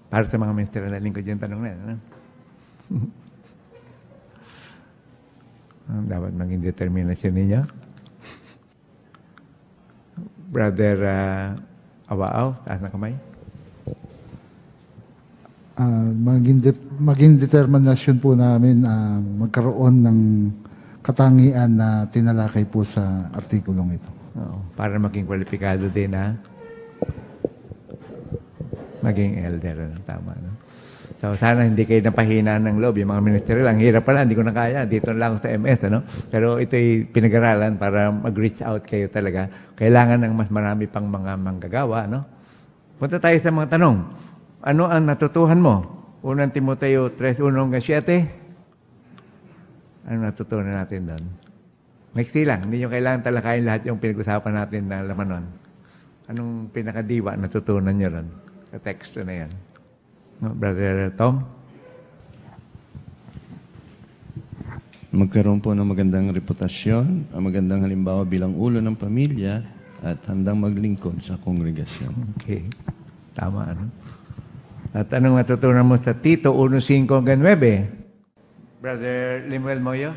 Para sa mga ministerial na lingkod yung tanong na yan. Ano? Anong dapat maging determinasyon ninyo? Brother Awaaw, taas na kamay. Maging determinasyon po namin magkaroon ng katangian na tinalakay po sa artikulong ito. Oo, para maging kwalipikado din na maging elder. Tama, no? So, sana hindi kayo napahinaan ng loob. Yung mga ministerial, ang hirap pala, hindi ko na kaya. Dito lang ako sa MS, ano? Pero ito'y pinag-aralan para mag-reach out kayo talaga. Kailangan ng mas marami pang mga manggagawa, no? Punta tayo sa mga tanong. Ano ang natutuhan mo? Unang Timoteo 3:1-7. Ano natutunan natin doon? Maiksi lang. Hindi nyo kailangan talakayin lahat yung pinag-usapan natin na laman nun. Anong pinakadiwa natutunan nyo ron? Sa teksto na yan. No, Brother Tom? Magkaroon po ng magandang reputasyon, ang magandang halimbawa bilang ulo ng pamilya at handang maglingkod sa kongregasyon. Okay. Tama, ano? At anong natutunan mo sa Tito 1:5-9? Brother Limuel Moyo?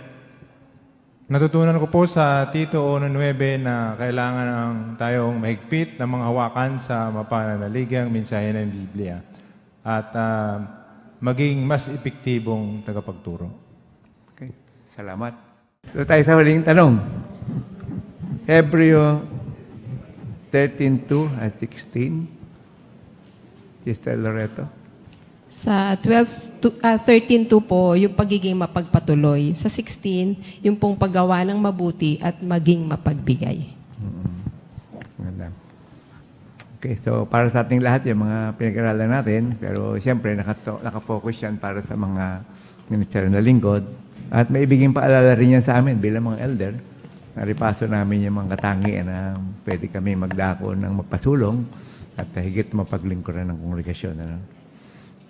Natutunan ko po sa Tito 1:9 na kailangan ang tayong mahigpit na mga hawakan sa mapananaligang mensahe ng Biblia at maging mas epektibong tagapagturo. Okay. Salamat. So tayo sa huling tanong. Hebreo 13:2-16. Sister Loreto. Sa 13:2 po, yung pagiging mapagpatuloy. Sa 16, yung pong paggawa ng mabuti at maging mapagbigay. Ganda. Okay, so para sa ating lahat, yung mga pinag-aralan natin, pero siyempre nakafocus yan para sa mga ministerial na lingkod. At may ibiging paalala rin yan sa amin bilang mga elder. Naripaso namin yung mga katangian na pwede kami magdako ng magpasulong at higit mapaglingkuran ng kongregasyon. Ano?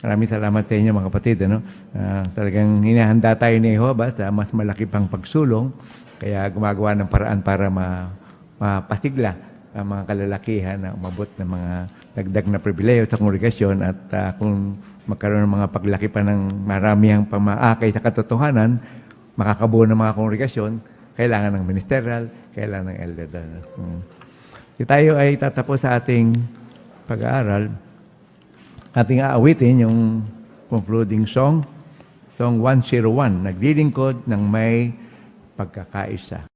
Maraming salamat sa inyo mga kapatid. Ano? Talagang hinahanda tayo ni Jehovah sa mas malaki pang pagsulong. Kaya gumagawa ng paraan para mapasigla ang mga kalalakihan na umabot ng mga dagdag na pribileyo sa kongregasyon at kung magkaroon ng mga paglaki pa ng maramihang pamaakay sa katotohanan, makakabuo ng mga kongregasyon, kailangan ng ministerial, kailangan ng elder. Tayo ay tatapos sa ating pag-aaral. Ating aawitin yung concluding song, Song 101, Naglilingkod ng may pagkakaisa.